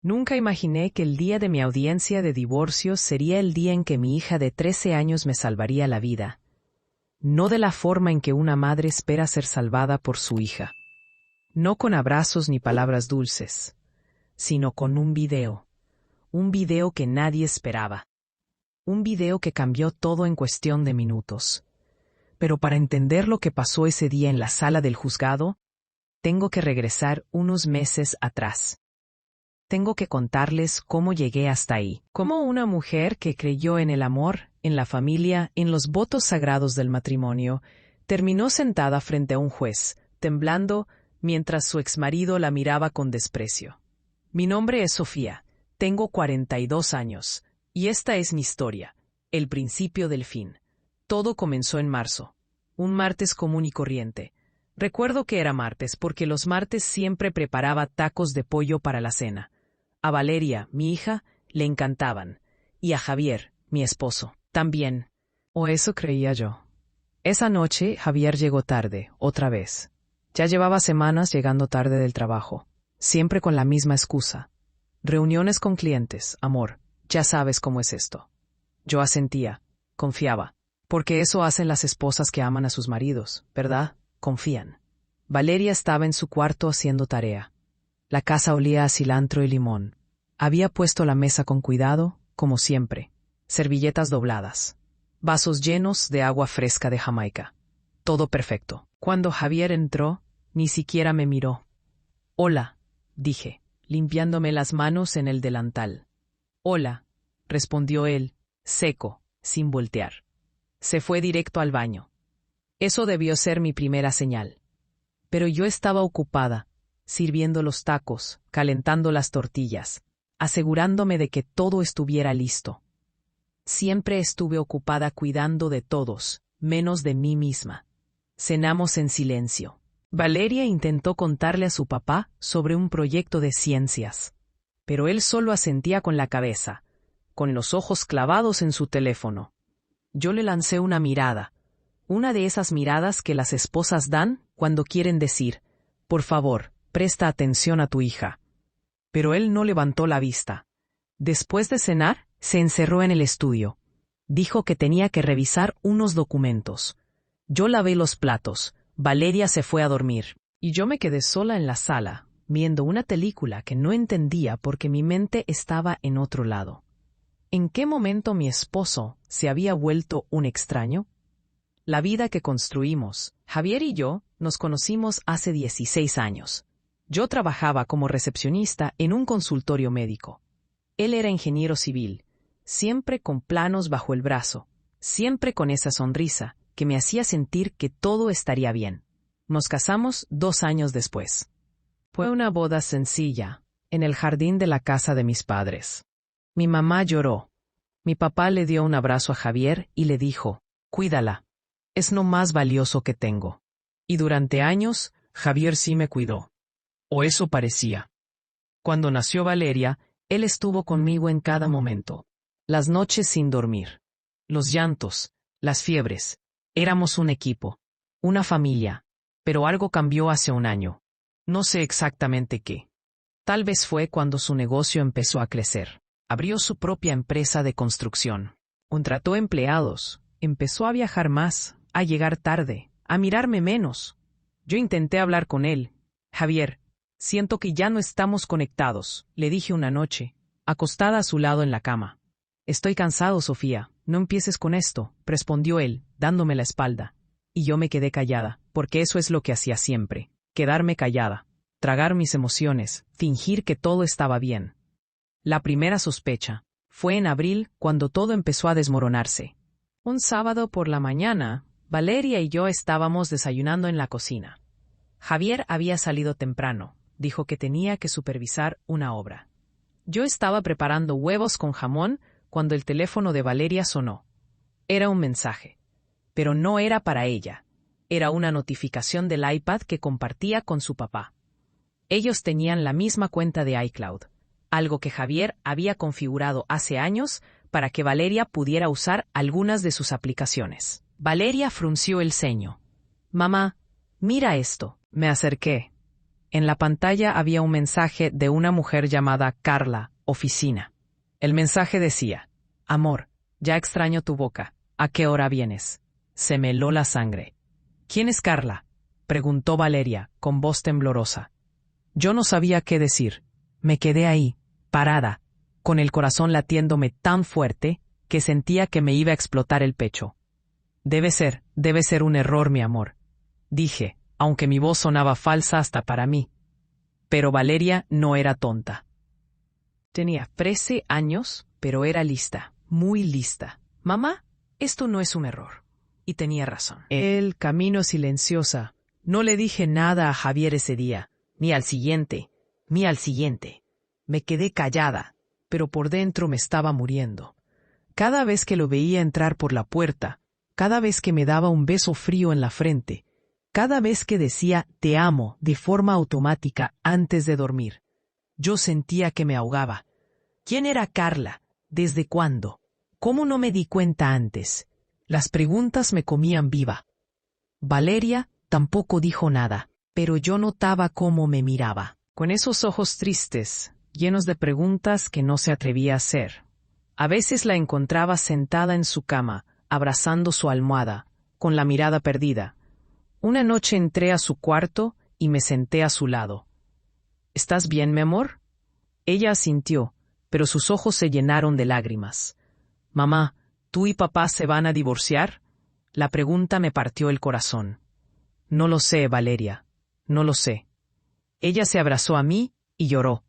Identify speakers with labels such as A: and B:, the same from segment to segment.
A: Nunca imaginé que el día de mi audiencia de divorcio sería el día en que mi hija de 13 años me salvaría la vida. No de la forma en que una madre espera ser salvada por su hija. No con abrazos ni palabras dulces, sino con un video. Un video que nadie esperaba. Un video que cambió todo en cuestión de minutos. Pero para entender lo que pasó ese día en la sala del juzgado, tengo que regresar unos meses atrás. Tengo que contarles cómo llegué hasta ahí. Cómo una mujer que creyó en el amor, en la familia, en los votos sagrados del matrimonio, terminó sentada frente a un juez, temblando, mientras su exmarido la miraba con desprecio. Mi nombre es Sofía, tengo 42 años, y esta es mi historia, el principio del fin. Todo comenzó en marzo, un martes común y corriente. Recuerdo que era martes porque los martes siempre preparaba tacos de pollo para la cena. A Valeria, mi hija, le encantaban, y a Javier, mi esposo, también. O eso creía yo. Esa noche Javier llegó tarde, otra vez. Ya llevaba semanas llegando tarde del trabajo, siempre con la misma excusa. Reuniones con clientes, amor, ya sabes cómo es esto. Yo asentía, confiaba, porque eso hacen las esposas que aman a sus maridos, ¿verdad? Confían. Valeria estaba en su cuarto haciendo tarea. La casa olía a cilantro y limón. Había puesto la mesa con cuidado, como siempre. Servilletas dobladas. Vasos llenos de agua fresca de Jamaica. Todo perfecto. Cuando Javier entró, ni siquiera me miró. «Hola», dije, limpiándome las manos en el delantal. «Hola», respondió él, seco, sin voltear. Se fue directo al baño. Eso debió ser mi primera señal. Pero yo estaba ocupada, sirviendo los tacos, calentando las tortillas, asegurándome de que todo estuviera listo. Siempre estuve ocupada cuidando de todos, menos de mí misma. Cenamos en silencio. Valeria intentó contarle a su papá sobre un proyecto de ciencias, pero él solo asentía con la cabeza, con los ojos clavados en su teléfono. Yo le lancé una mirada, una de esas miradas que las esposas dan cuando quieren decir, por favor, presta atención a tu hija. Pero él no levantó la vista. Después de cenar, se encerró en el estudio. Dijo que tenía que revisar unos documentos. Yo lavé los platos, Valeria se fue a dormir, y yo me quedé sola en la sala, viendo una película que no entendía porque mi mente estaba en otro lado. ¿En qué momento mi esposo se había vuelto un extraño? La vida que construimos, Javier y yo, nos conocimos hace 16 años. Yo trabajaba como recepcionista en un consultorio médico. Él era ingeniero civil, siempre con planos bajo el brazo, siempre con esa sonrisa que me hacía sentir que todo estaría bien. Nos casamos 2 años después. Fue una boda sencilla, en el jardín de la casa de mis padres. Mi mamá lloró. Mi papá le dio un abrazo a Javier y le dijo, «Cuídala. Es lo más valioso que tengo». Y durante años, Javier sí me cuidó. O eso parecía. Cuando nació Valeria, él estuvo conmigo en cada momento. Las noches sin dormir. Los llantos, las fiebres. Éramos un equipo. Una familia. Pero algo cambió hace un año. No sé exactamente qué. Tal vez fue cuando su negocio empezó a crecer. Abrió su propia empresa de construcción. Contrató empleados. Empezó a viajar más, a llegar tarde, a mirarme menos. Yo intenté hablar con él. «Javier, siento que ya no estamos conectados», le dije una noche, acostada a su lado en la cama. «Estoy cansado, Sofía, no empieces con esto», respondió él, dándome la espalda. Y yo me quedé callada, porque eso es lo que hacía siempre, quedarme callada, tragar mis emociones, fingir que todo estaba bien. La primera sospecha fue en abril, cuando todo empezó a desmoronarse. Un sábado por la mañana, Valeria y yo estábamos desayunando en la cocina. Javier había salido temprano, dijo que tenía que supervisar una obra. Yo estaba preparando huevos con jamón cuando el teléfono de Valeria sonó. Era un mensaje, pero no era para ella. Era una notificación del iPad que compartía con su papá. Ellos tenían la misma cuenta de iCloud, algo que Javier había configurado hace años para que Valeria pudiera usar algunas de sus aplicaciones. Valeria frunció el ceño. «Mamá, mira esto». Me acerqué. En la pantalla había un mensaje de una mujer llamada Carla, oficina. El mensaje decía: Amor, ya extraño tu boca. ¿A qué hora vienes? Se me heló la sangre. ¿Quién es Carla?, preguntó Valeria, con voz temblorosa. Yo no sabía qué decir. Me quedé ahí, parada, con el corazón latiéndome tan fuerte que sentía que me iba a explotar el pecho. Debe ser un error, mi amor, dije, aunque mi voz sonaba falsa hasta para mí. Pero Valeria no era tonta. Tenía 13 años, pero era lista, muy lista. Mamá, esto no es un error. Y tenía razón. El camino silenciosa. No le dije nada a Javier ese día, ni al siguiente, ni al siguiente. Me quedé callada, pero por dentro me estaba muriendo. Cada vez que lo veía entrar por la puerta, cada vez que me daba un beso frío en la frente, cada vez que decía te amo de forma automática antes de dormir, yo sentía que me ahogaba. ¿Quién era Carla? ¿Desde cuándo? ¿Cómo no me di cuenta antes? Las preguntas me comían viva. Valeria tampoco dijo nada, pero yo notaba cómo me miraba, con esos ojos tristes, llenos de preguntas que no se atrevía a hacer. A veces la encontraba sentada en su cama, abrazando su almohada, con la mirada perdida. Una noche entré a su cuarto y me senté a su lado. ¿Estás bien, mi amor? Ella asintió, pero sus ojos se llenaron de lágrimas. Mamá, ¿tú y papá se van a divorciar? La pregunta me partió el corazón. No lo sé, Valeria, no lo sé. Ella se abrazó a mí y lloró.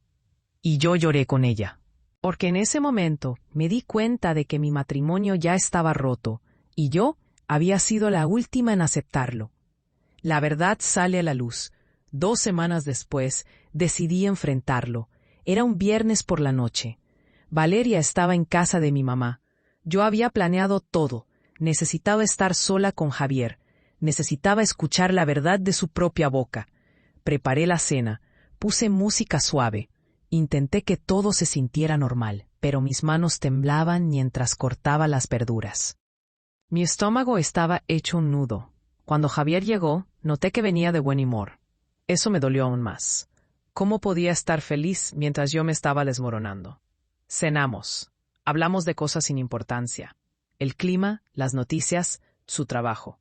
A: Y yo lloré con ella. Porque en ese momento me di cuenta de que mi matrimonio ya estaba roto, y yo había sido la última en aceptarlo. La verdad sale a la luz. 2 semanas después, decidí enfrentarlo. Era un viernes por la noche. Valeria estaba en casa de mi mamá. Yo había planeado todo. Necesitaba estar sola con Javier. Necesitaba escuchar la verdad de su propia boca. Preparé la cena. Puse música suave. Intenté que todo se sintiera normal, pero mis manos temblaban mientras cortaba las verduras. Mi estómago estaba hecho un nudo. Cuando Javier llegó, noté que venía de buen humor. Eso me dolió aún más. ¿Cómo podía estar feliz mientras yo me estaba desmoronando? Cenamos. Hablamos de cosas sin importancia. El clima, las noticias, su trabajo.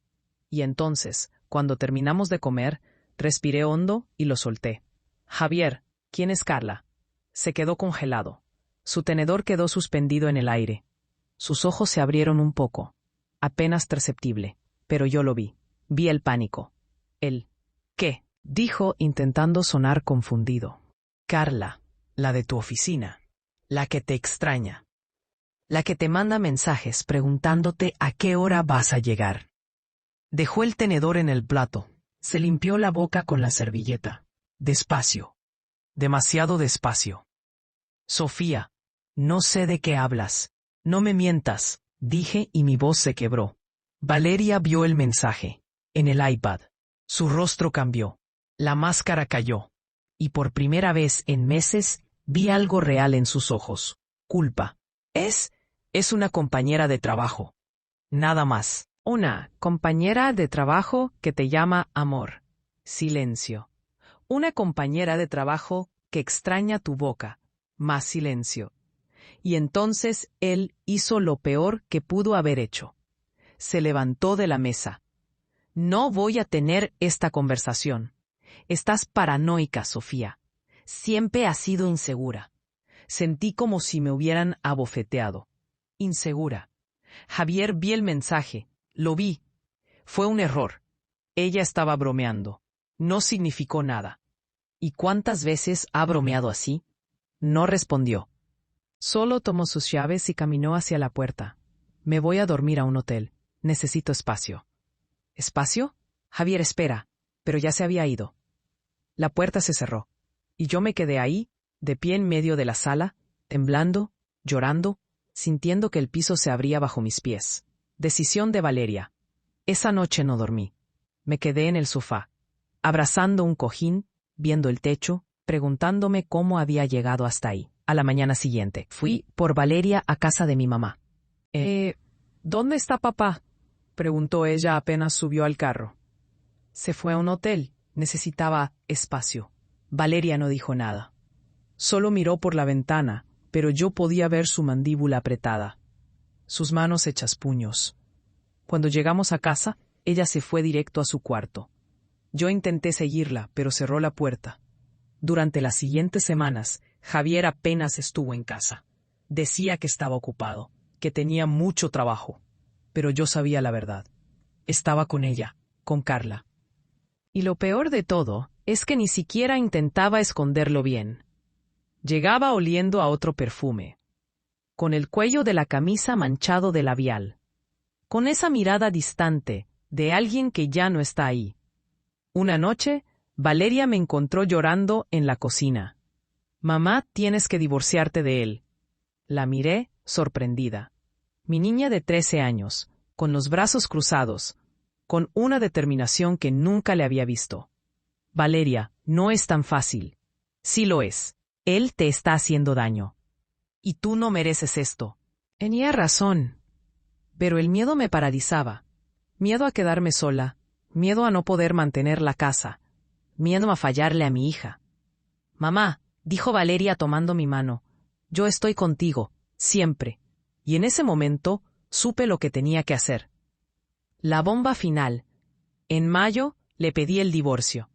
A: Y entonces, cuando terminamos de comer, respiré hondo y lo solté. Javier, ¿quién es Carla? Se quedó congelado. Su tenedor quedó suspendido en el aire. Sus ojos se abrieron un poco. Apenas perceptible. Pero yo lo vi. Vi el pánico. ¿Qué? Dijo intentando sonar confundido. Carla, la de tu oficina. La que te extraña. La que te manda mensajes preguntándote a qué hora vas a llegar. Dejó el tenedor en el plato. Se limpió la boca con la servilleta. Despacio. Demasiado despacio. Sofía, no sé de qué hablas. No me mientas, dije y mi voz se quebró. Valeria vio el mensaje. En el iPad. Su rostro cambió. La máscara cayó. Y por primera vez en meses vi algo real en sus ojos. Culpa. Es una compañera de trabajo. Nada más. Una compañera de trabajo que te llama amor. Silencio. Una compañera de trabajo que extraña tu boca. Más silencio. Y entonces él hizo lo peor que pudo haber hecho. Se levantó de la mesa. No voy a tener esta conversación. Estás paranoica, Sofía. Siempre has sido insegura. Sentí como si me hubieran abofeteado. Insegura. Javier, vi el mensaje. Lo vi. Fue un error. Ella estaba bromeando. No significó nada. ¿Y cuántas veces ha bromeado así? No respondió. Solo tomó sus llaves y caminó hacia la puerta. Me voy a dormir a un hotel. Necesito espacio. ¿Espacio? Javier, espera. Pero ya se había ido. La puerta se cerró. Y yo me quedé ahí, de pie en medio de la sala, temblando, llorando, sintiendo que el piso se abría bajo mis pies. Decisión de Valeria. Esa noche no dormí. Me quedé en el sofá, abrazando un cojín, viendo el techo, preguntándome cómo había llegado hasta ahí. A la mañana siguiente, fui por Valeria a casa de mi mamá. ¿Dónde está papá?, preguntó ella apenas subió al carro. Se fue a un hotel. Necesitaba espacio. Valeria no dijo nada. Solo miró por la ventana, pero yo podía ver su mandíbula apretada, sus manos hechas puños. Cuando llegamos a casa, ella se fue directo a su cuarto. Yo intenté seguirla, pero cerró la puerta. Durante las siguientes semanas, Javier apenas estuvo en casa. Decía que estaba ocupado, que tenía mucho trabajo. Pero yo sabía la verdad. Estaba con ella, con Carla. Y lo peor de todo es que ni siquiera intentaba esconderlo bien. Llegaba oliendo a otro perfume, con el cuello de la camisa manchado de labial, con esa mirada distante de alguien que ya no está ahí. Una noche, Valeria me encontró llorando en la cocina. «Mamá, tienes que divorciarte de él». La miré, sorprendida. Mi niña de 13 años, con los brazos cruzados, con una determinación que nunca le había visto. «Valeria, no es tan fácil». «Sí lo es. Él te está haciendo daño. Y tú no mereces esto». Tenía razón. Pero el miedo me paralizaba. Miedo a quedarme sola, miedo a no poder mantener la casa, miedo a fallarle a mi hija. «Mamá», dijo Valeria tomando mi mano, «yo estoy contigo, siempre». Y en ese momento supe lo que tenía que hacer. La bomba final. En mayo le pedí el divorcio.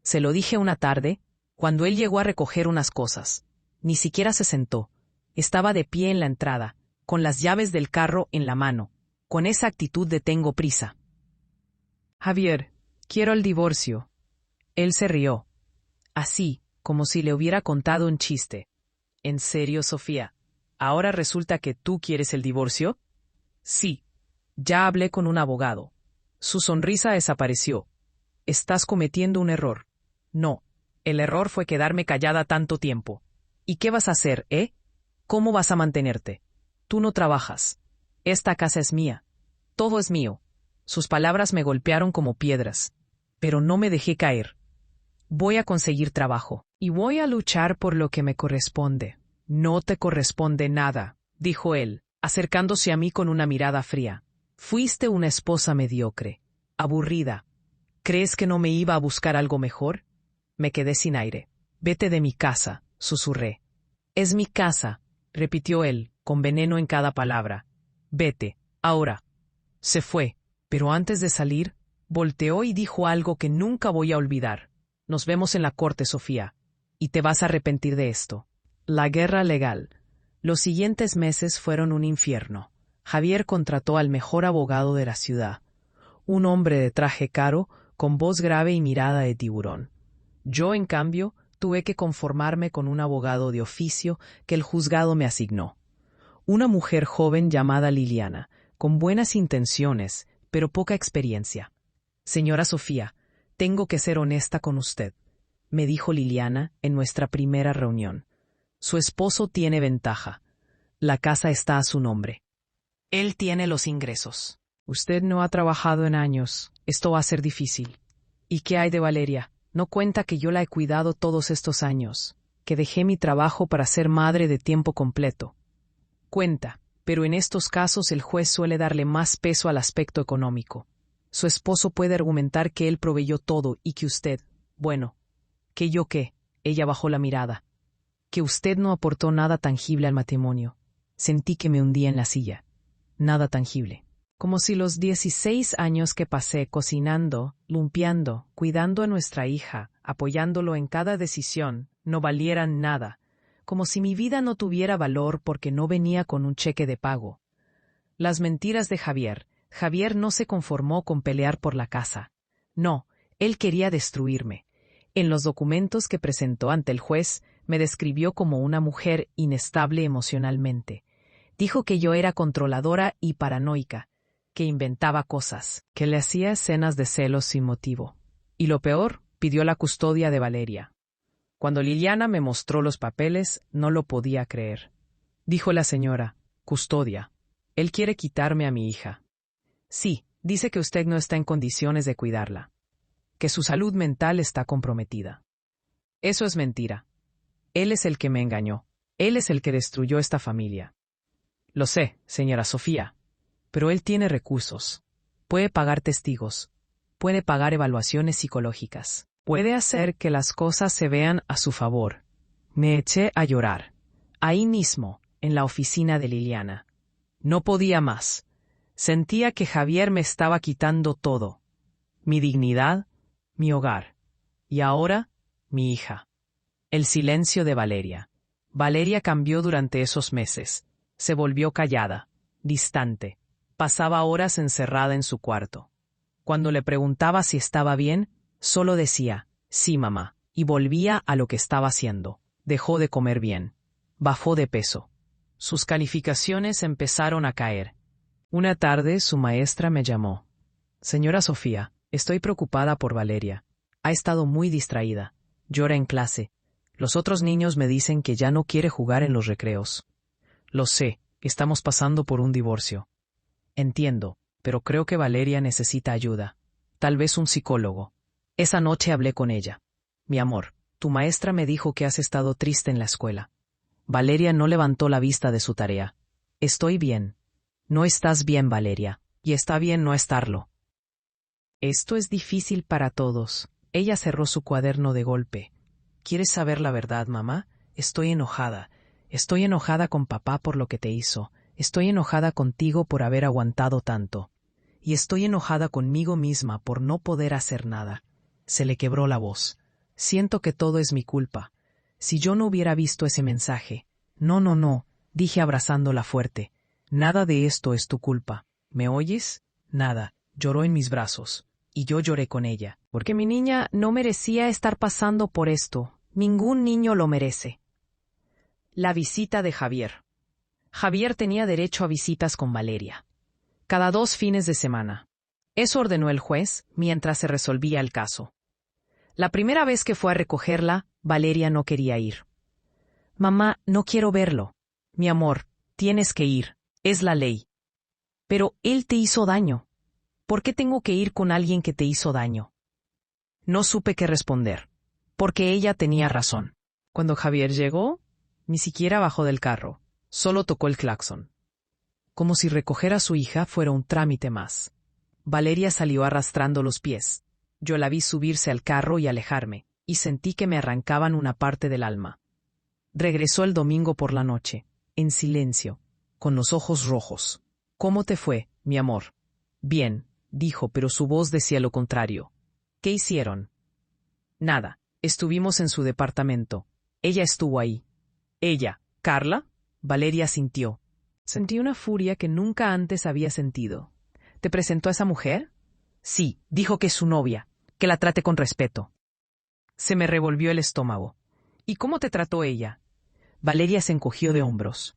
A: Se lo dije una tarde, cuando él llegó a recoger unas cosas. Ni siquiera se sentó. Estaba de pie en la entrada, con las llaves del carro en la mano, con esa actitud de tengo prisa. «Javier, quiero el divorcio». Él se rió, así, como si le hubiera contado un chiste. «¿En serio, Sofía? ¿Ahora resulta que tú quieres el divorcio?» «Sí. Ya hablé con un abogado». Su sonrisa desapareció. «Estás cometiendo un error». «No. El error fue quedarme callada tanto tiempo». «¿Y qué vas a hacer, ¿Cómo vas a mantenerte? Tú no trabajas. Esta casa es mía. Todo es mío». Sus palabras me golpearon como piedras. Pero no me dejé caer. «Voy a conseguir trabajo. Y voy a luchar por lo que me corresponde». «No te corresponde nada», dijo él, acercándose a mí con una mirada fría. «Fuiste una esposa mediocre, aburrida. ¿Crees que no me iba a buscar algo mejor?» Me quedé sin aire. «Vete de mi casa», susurré. «Es mi casa», repitió él, con veneno en cada palabra. «Vete, ahora». Se fue, pero antes de salir, volteó y dijo algo que nunca voy a olvidar. «Nos vemos en la corte, Sofía, y te vas a arrepentir de esto». La guerra legal. Los siguientes meses fueron un infierno. Javier contrató al mejor abogado de la ciudad, un hombre de traje caro, con voz grave y mirada de tiburón. Yo, en cambio, tuve que conformarme con un abogado de oficio que el juzgado me asignó. Una mujer joven llamada Liliana, con buenas intenciones, pero poca experiencia. «Señora Sofía, tengo que ser honesta con usted», me dijo Liliana en nuestra primera reunión. «Su esposo tiene ventaja. La casa está a su nombre. Él tiene los ingresos. Usted no ha trabajado en años. Esto va a ser difícil. ¿Y qué hay de Valeria? No cuenta que yo la he cuidado todos estos años, que dejé mi trabajo para ser madre de tiempo completo. Cuenta, pero en estos casos el juez suele darle más peso al aspecto económico. Su esposo puede argumentar que él proveyó todo y que usted, bueno, ¿que yo qué?». Ella bajó la mirada. «Que usted no aportó nada tangible al matrimonio». Sentí que me hundía en la silla. Nada tangible. Como si los 16 años que pasé cocinando, limpiando, cuidando a nuestra hija, apoyándolo en cada decisión, no valieran nada. Como si mi vida no tuviera valor porque no venía con un cheque de pago. Las mentiras de Javier. Javier no se conformó con pelear por la casa. No, él quería destruirme. En los documentos que presentó ante el juez, me describió como una mujer inestable emocionalmente. Dijo que yo era controladora y paranoica, que inventaba cosas, que le hacía escenas de celos sin motivo. Y lo peor, pidió la custodia de Valeria. Cuando Liliana me mostró los papeles, no lo podía creer. Dijo la señora: «Custodia. Él quiere quitarme a mi hija». «Sí, dice que usted no está en condiciones de cuidarla, que su salud mental está comprometida». «Eso es mentira. Él es el que me engañó. Él es el que destruyó esta familia». «Lo sé, señora Sofía, pero él tiene recursos. Puede pagar testigos, puede pagar evaluaciones psicológicas». Puede hacer que las cosas se vean a su favor. Me eché a llorar. Ahí mismo, en la oficina de Liliana. No podía más. Sentía que Javier me estaba quitando todo. Mi dignidad, mi hogar. Y ahora, mi hija. El silencio de Valeria. Valeria cambió durante esos meses. Se volvió callada, distante. Pasaba horas encerrada en su cuarto. Cuando le preguntaba si estaba bien, solo decía, sí, mamá, y volvía a lo que estaba haciendo. Dejó de comer bien. Bajó de peso. Sus calificaciones empezaron a caer. Una tarde su maestra me llamó. Señora Sofía, estoy preocupada por Valeria. Ha estado muy distraída. Llora en clase. Los otros niños me dicen que ya no quiere jugar en los recreos. Lo sé, estamos pasando por un divorcio. Entiendo, pero creo que Valeria necesita ayuda. Tal vez un psicólogo. Esa noche hablé con ella. Mi amor, tu maestra me dijo que has estado triste en la escuela. Valeria no levantó la vista de su tarea. Estoy bien. No estás bien, Valeria, y está bien no estarlo. Esto es difícil para todos. Ella cerró su cuaderno de golpe. ¿Quieres saber la verdad, mamá? Estoy enojada. Estoy enojada con papá por lo que te hizo. Estoy enojada contigo por haber aguantado tanto. Y estoy enojada conmigo misma por no poder hacer nada. Se le quebró la voz. Siento que todo es mi culpa. Si yo no hubiera visto ese mensaje. No, dije abrazándola fuerte. Nada de esto es tu culpa. ¿Me oyes? Nada. Lloró en mis brazos. Y yo lloré con ella. Porque mi niña no merecía estar pasando por esto. Ningún niño lo merece. La visita de Javier. Javier tenía derecho a visitas con Valeria. Cada 2 fines de semana. Eso ordenó el juez mientras se resolvía el caso. La primera vez que fue a recogerla, Valeria no quería ir. Mamá, no quiero verlo. Mi amor, tienes que ir. Es la ley. Pero él te hizo daño. ¿Por qué tengo que ir con alguien que te hizo daño? No supe qué responder, porque ella tenía razón. Cuando Javier llegó, ni siquiera bajó del carro, solo tocó el claxon. Como si recoger a su hija fuera un trámite más. Valeria salió arrastrando los pies. Yo la vi subirse al carro y alejarme, y sentí que me arrancaban una parte del alma. Regresó el domingo por la noche, en silencio, con los ojos rojos. ¿Cómo te fue, mi amor? Bien, dijo, pero su voz decía lo contrario. ¿Qué hicieron? Nada, estuvimos en su departamento. Ella estuvo ahí. ¿Ella? ¿Carla? Valeria sintió. Sentí una furia que nunca antes había sentido. ¿Te presentó a esa mujer? Sí, dijo que es su novia, que la trate con respeto. Se me revolvió el estómago. ¿Y cómo te trató ella? Valeria se encogió de hombros.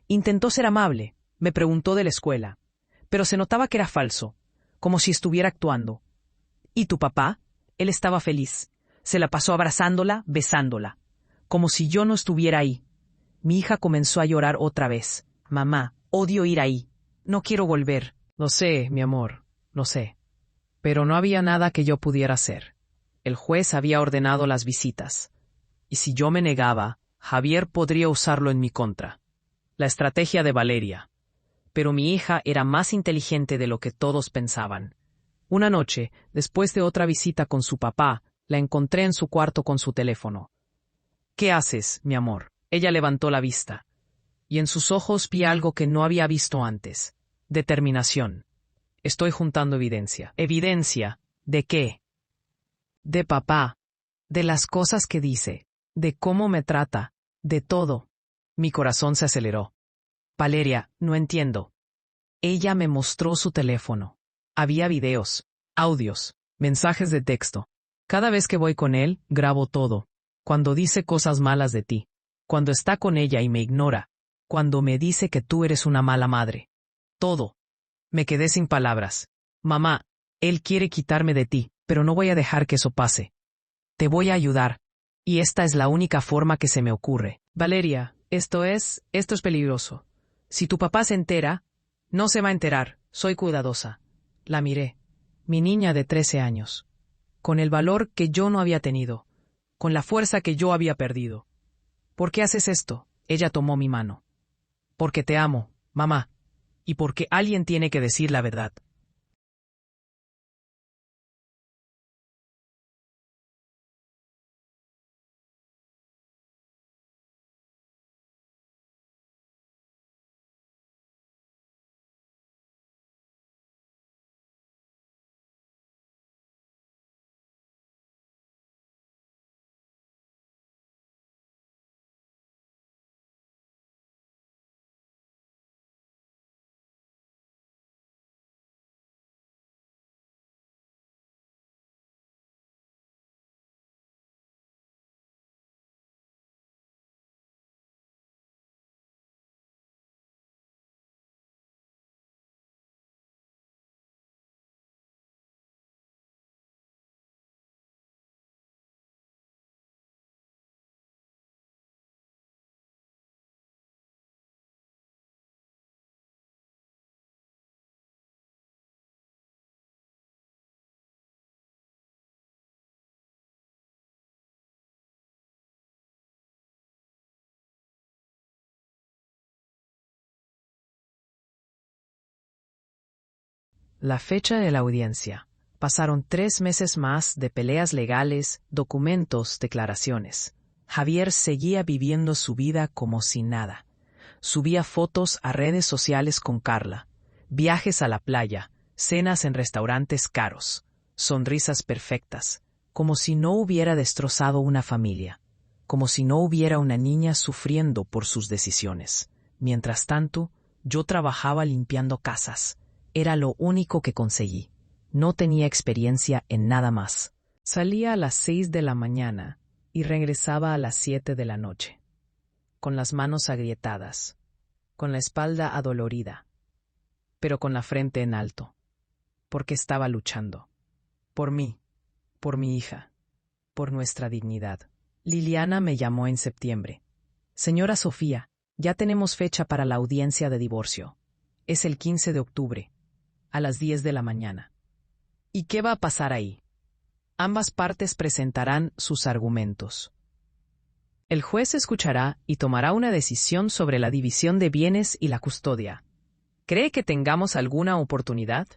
A: Intentó ser amable, me preguntó de la escuela, pero se notaba que era falso, como si estuviera actuando. ¿Y tu papá? Él estaba feliz. Se la pasó abrazándola, besándola, como si yo no estuviera ahí. Mi hija comenzó a llorar otra vez. Mamá, odio ir ahí. No quiero volver. Lo sé, mi amor, lo sé. Pero no había nada que yo pudiera hacer. El juez había ordenado las visitas. Y si yo me negaba, Javier podría usarlo en mi contra. La estrategia de Valeria. Pero mi hija era más inteligente de lo que todos pensaban. Una noche, después de otra visita con su papá, la encontré en su cuarto con su teléfono. ¿Qué haces, mi amor? Ella levantó la vista. Y en sus ojos vi algo que no había visto antes. Determinación. Estoy juntando evidencia. ¿Evidencia? ¿De qué? De papá. De las cosas que dice. De cómo me trata. De todo. Mi corazón se aceleró. Valeria, no entiendo. Ella me mostró su teléfono. Había videos, audios, mensajes de texto. Cada vez que voy con él, grabo todo. Cuando dice cosas malas de ti. Cuando está con ella y me ignora. Cuando me dice que tú eres una mala madre. Todo. Me quedé sin palabras. Mamá, él quiere quitarme de ti, pero no voy a dejar que eso pase. Te voy a ayudar. Y esta es la única forma que se me ocurre. Valeria, esto es peligroso. Si tu papá se entera, no se va a enterar. Soy cuidadosa. La miré. Mi niña de 13 años. Con el valor que yo no había tenido. Con la fuerza que yo había perdido. ¿Por qué haces esto? Ella tomó mi mano. Porque te amo, mamá. Y porque alguien tiene que decir la verdad. La fecha de la audiencia. Pasaron 3 meses más de peleas legales, documentos, declaraciones. Javier seguía viviendo su vida como si nada. Subía fotos a redes sociales con Carla, viajes a la playa, cenas en restaurantes caros, sonrisas perfectas, como si no hubiera destrozado una familia, como si no hubiera una niña sufriendo por sus decisiones. Mientras tanto, yo trabajaba limpiando casas. Era lo único que conseguí. No tenía experiencia en nada más. Salía a las 6 de la mañana y regresaba a las 7 de la noche, con las manos agrietadas, con la espalda adolorida, pero con la frente en alto, porque estaba luchando. Por mí, por mi hija, por nuestra dignidad. Liliana me llamó en septiembre. Señora Sofía, ya tenemos fecha para la audiencia de divorcio. Es el 15 de octubre, a las 10 de la mañana. ¿Y qué va a pasar ahí? Ambas partes presentarán sus argumentos. El juez escuchará y tomará una decisión sobre la división de bienes y la custodia. ¿Cree que tengamos alguna oportunidad?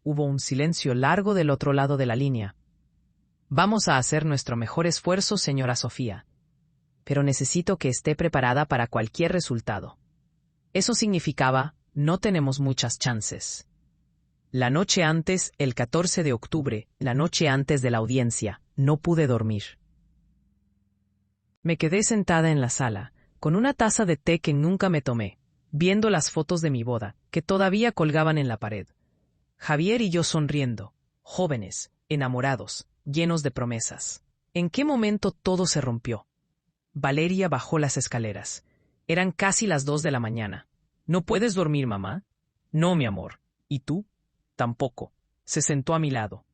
A: Hubo un silencio largo del otro lado de la línea. Vamos a hacer nuestro mejor esfuerzo, señora Sofía. Pero necesito que esté preparada para cualquier resultado. Eso significaba, no tenemos muchas chances. La noche antes, el 14 de octubre, la noche antes de la audiencia, no pude dormir. Me quedé sentada en la sala, con una taza de té que nunca me tomé, viendo las fotos de mi boda, que todavía colgaban en la pared. Javier y yo sonriendo, jóvenes, enamorados, llenos de promesas. ¿En qué momento todo se rompió? Valeria bajó las escaleras. Eran casi las 2 de la mañana. ¿No puedes dormir, mamá? No, mi amor. ¿Y tú? Tampoco. Se sentó a mi lado.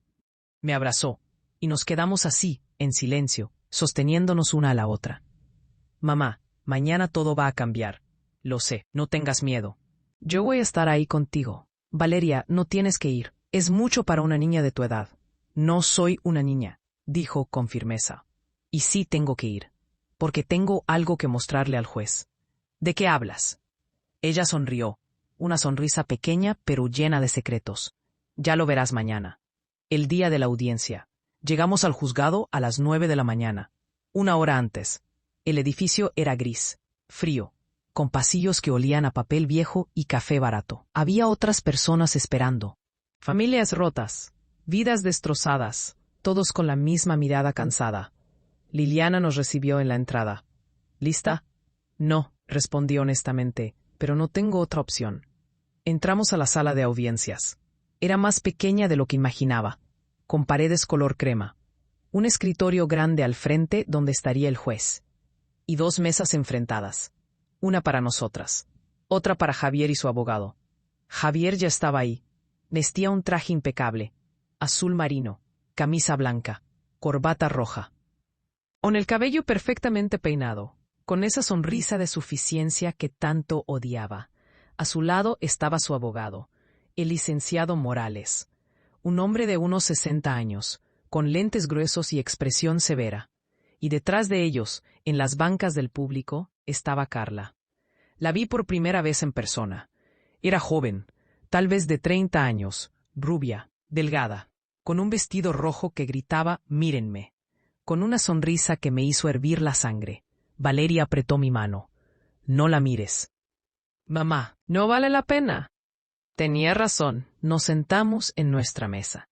A: Me abrazó, y nos quedamos así, en silencio, sosteniéndonos una a la otra. Mamá, mañana todo va a cambiar. Lo sé, no tengas miedo. Yo voy a estar ahí contigo. Valeria, no tienes que ir. Es mucho para una niña de tu edad. No soy una niña, dijo con firmeza. Y sí tengo que ir, porque tengo algo que mostrarle al juez. ¿De qué hablas? Ella sonrió, una sonrisa pequeña pero llena de secretos. Ya lo verás mañana. El día de la audiencia. Llegamos al juzgado a las 9 de la mañana, 1 hora antes. El edificio era gris, frío, con pasillos que olían a papel viejo y café barato. Había otras personas esperando. Familias rotas, vidas destrozadas, todos con la misma mirada cansada. Liliana nos recibió en la entrada. ¿Lista? No, respondí honestamente, pero no tengo otra opción. Entramos a la sala de audiencias. Era más pequeña de lo que imaginaba, con paredes color crema, un escritorio grande al frente donde estaría el juez, y 2 mesas enfrentadas, una para nosotras, otra para Javier y su abogado. Javier ya estaba ahí. Vestía un traje impecable, azul marino, camisa blanca, corbata roja, con el cabello perfectamente peinado, con esa sonrisa de suficiencia que tanto odiaba. A su lado estaba su abogado, el licenciado Morales, un hombre de unos 60 años, con lentes gruesos y expresión severa. Y detrás de ellos, en las bancas del público, estaba Carla. La vi por primera vez en persona. Era joven, tal vez de 30 años, rubia, delgada, con un vestido rojo que gritaba «Mírenme», con una sonrisa que me hizo hervir la sangre. Valeria apretó mi mano. «No la mires». «Mamá, no vale la pena». Tenía razón. Nos sentamos en nuestra mesa.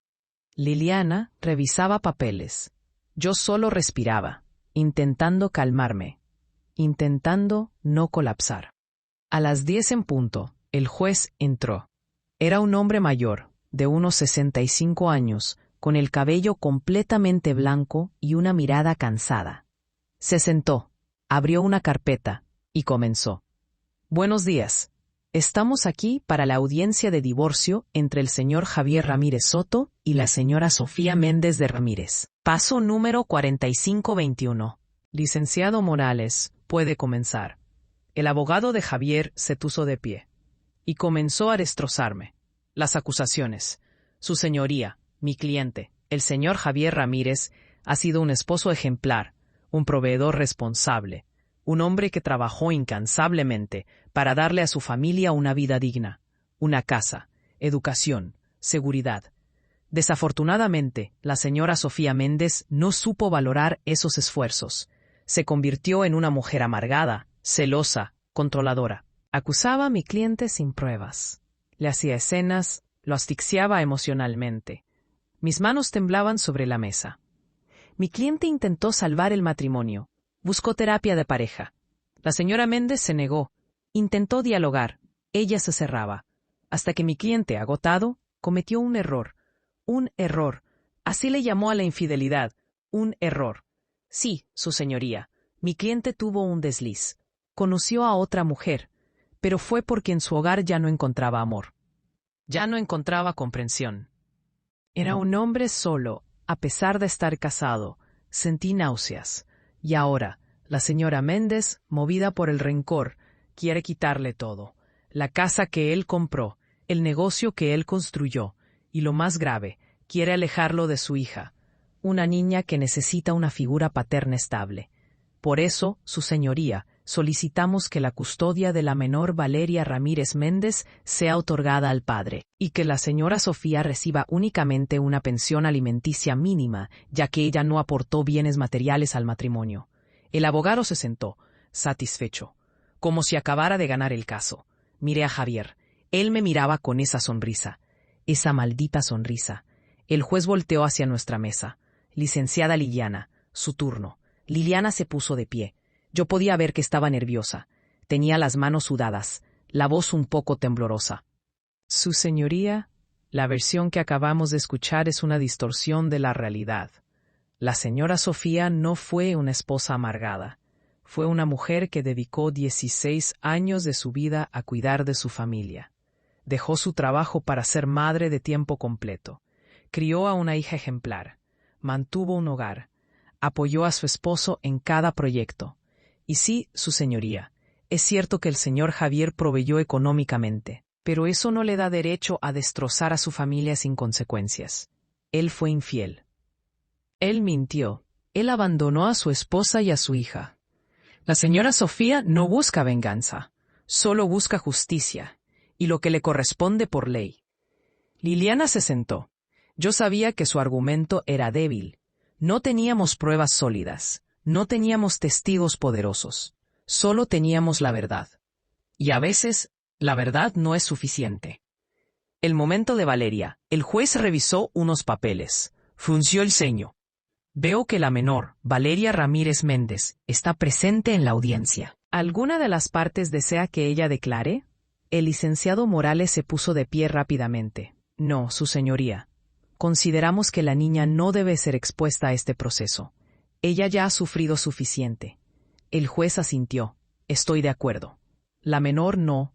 A: Liliana revisaba papeles. Yo solo respiraba, intentando calmarme, intentando no colapsar. A las 10 en punto, el juez entró. Era un hombre mayor, de unos 65 años, con el cabello completamente blanco y una mirada cansada. Se sentó, abrió una carpeta y comenzó. «Buenos días. Estamos aquí para la audiencia de divorcio entre el señor Javier Ramírez Soto y la señora Sofía Méndez de Ramírez. Paso número 4521. Licenciado Morales, puede comenzar». El abogado de Javier se puso de pie y comenzó a destrozarme. Las acusaciones. Su señoría, mi cliente, el señor Javier Ramírez, ha sido un esposo ejemplar, un proveedor responsable, un hombre que trabajó incansablemente para darle a su familia una vida digna, una casa, educación, seguridad. Desafortunadamente, la señora Sofía Méndez no supo valorar esos esfuerzos. Se convirtió en una mujer amargada, celosa, controladora. Acusaba a mi cliente sin pruebas. Le hacía escenas, lo asfixiaba emocionalmente. Mis manos temblaban sobre la mesa. Mi cliente intentó salvar el matrimonio. Buscó terapia de pareja. La señora Méndez se negó. Intentó dialogar. Ella se cerraba. Hasta que mi cliente, agotado, cometió un error. Un error. Así le llamó a la infidelidad. Un error. Sí, su señoría. Mi cliente tuvo un desliz. Conoció a otra mujer, pero fue porque en su hogar ya no encontraba amor. Ya no encontraba comprensión. Era un hombre solo, a pesar de estar casado. Sentí náuseas. Y ahora, la señora Méndez, movida por el rencor, quiere quitarle todo. La casa que él compró, el negocio que él construyó, y lo más grave, quiere alejarlo de su hija, una niña que necesita una figura paterna estable. Por eso, su señoría, solicitamos que la custodia de la menor Valeria Ramírez Méndez sea otorgada al padre, y que la señora Sofía reciba únicamente una pensión alimenticia mínima, ya que ella no aportó bienes materiales al matrimonio. El abogado se sentó, satisfecho, como si acabara de ganar el caso. Miré a Javier. Él me miraba con esa sonrisa. Esa maldita sonrisa. El juez volteó hacia nuestra mesa. Licenciada Liliana, su turno. Liliana se puso de pie. Yo podía ver que estaba nerviosa. Tenía las manos sudadas, la voz un poco temblorosa. Su señoría, la versión que acabamos de escuchar es una distorsión de la realidad. La señora Sofía no fue una esposa amargada. Fue una mujer que dedicó 16 años de su vida a cuidar de su familia. Dejó su trabajo para ser madre de tiempo completo. Crió a una hija ejemplar. Mantuvo un hogar. Apoyó a su esposo en cada proyecto. Y sí, su señoría, es cierto que el señor Javier proveyó económicamente, pero eso no le da derecho a destrozar a su familia sin consecuencias. Él fue infiel. Él mintió. Él abandonó a su esposa y a su hija. La señora Sofía no busca venganza, solo busca justicia, y lo que le corresponde por ley. Liliana se sentó. Yo sabía que su argumento era débil. No teníamos pruebas sólidas. No teníamos testigos poderosos, solo teníamos la verdad. Y a veces, la verdad no es suficiente. El momento de Valeria, el juez revisó unos papeles. Frunció el ceño. Veo que la menor, Valeria Ramírez Méndez, está presente en la audiencia. ¿Alguna de las partes desea que ella declare? El licenciado Morales se puso de pie rápidamente. No, su señoría. Consideramos que la niña no debe ser expuesta a este proceso. Ella ya ha sufrido suficiente. El juez asintió. Estoy de acuerdo. La menor no.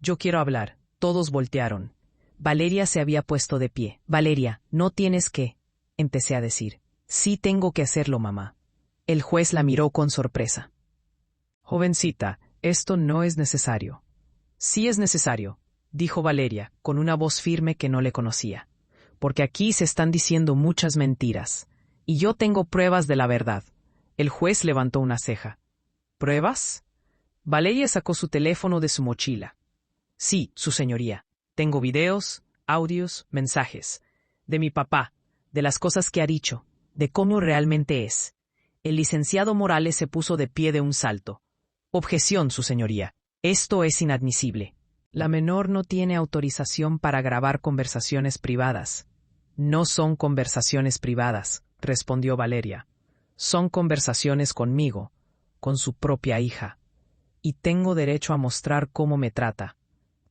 A: Yo quiero hablar. Todos voltearon. Valeria se había puesto de pie. Valeria, no tienes que. Empecé a decir. Sí tengo que hacerlo, mamá. El juez la miró con sorpresa. Jovencita, esto no es necesario. Sí es necesario, dijo Valeria, con una voz firme que no le conocía. Porque aquí se están diciendo muchas mentiras. Y yo tengo pruebas de la verdad. El juez levantó una ceja. ¿Pruebas? Valeria sacó su teléfono de su mochila. Sí, su señoría. Tengo videos, audios, mensajes. De mi papá, de las cosas que ha dicho, de cómo realmente es. El licenciado Morales se puso de pie de un salto. Objeción, su señoría. Esto es inadmisible. La menor no tiene autorización para grabar conversaciones privadas. No son conversaciones privadas, respondió Valeria. Son conversaciones conmigo, con su propia hija. Y tengo derecho a mostrar cómo me trata.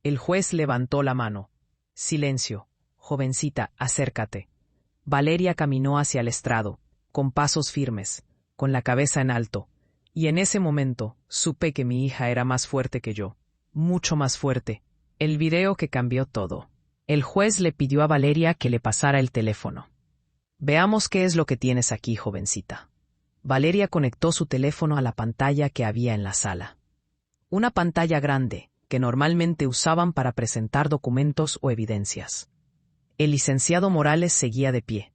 A: El juez levantó la mano. Silencio. Jovencita, acércate. Valeria caminó hacia el estrado, con pasos firmes, con la cabeza en alto. Y en ese momento supe que mi hija era más fuerte que yo. Mucho más fuerte. El video que cambió todo. El juez le pidió a Valeria que le pasara el teléfono. Veamos qué es lo que tienes aquí, jovencita. Valeria conectó su teléfono a la pantalla que había en la sala. Una pantalla grande, que normalmente usaban para presentar documentos o evidencias. El licenciado Morales seguía de pie.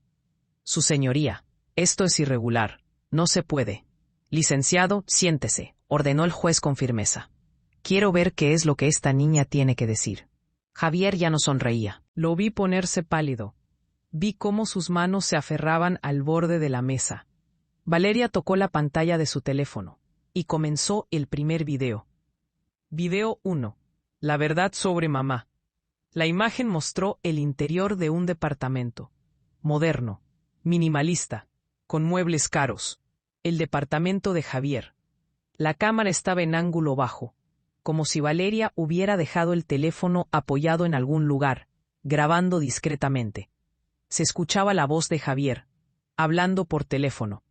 A: Su señoría, esto es irregular. No se puede. Licenciado, siéntese, ordenó el juez con firmeza. Quiero ver qué es lo que esta niña tiene que decir. Javier ya no sonreía. Lo vi ponerse pálido. Vi cómo sus manos se aferraban al borde de la mesa. Valeria tocó la pantalla de su teléfono y comenzó el primer video. Video 1. La verdad sobre mamá. La imagen mostró el interior de un departamento. Moderno, minimalista, con muebles caros. El departamento de Javier. La cámara estaba en ángulo bajo, como si Valeria hubiera dejado el teléfono apoyado en algún lugar, grabando discretamente. Se escuchaba la voz de Javier, hablando por teléfono.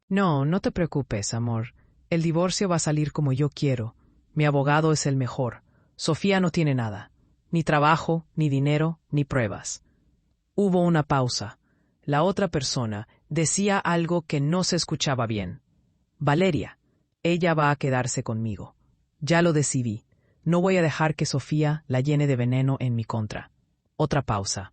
A: No, no te preocupes, amor. El divorcio va a salir como yo quiero. Mi abogado es el mejor. Sofía no tiene nada. Ni trabajo, ni dinero, ni pruebas. Hubo una pausa. La otra persona decía algo que no se escuchaba bien. Valeria, ella va a quedarse conmigo. Ya lo decidí. No voy a dejar que Sofía la llene de veneno en mi contra. Otra pausa.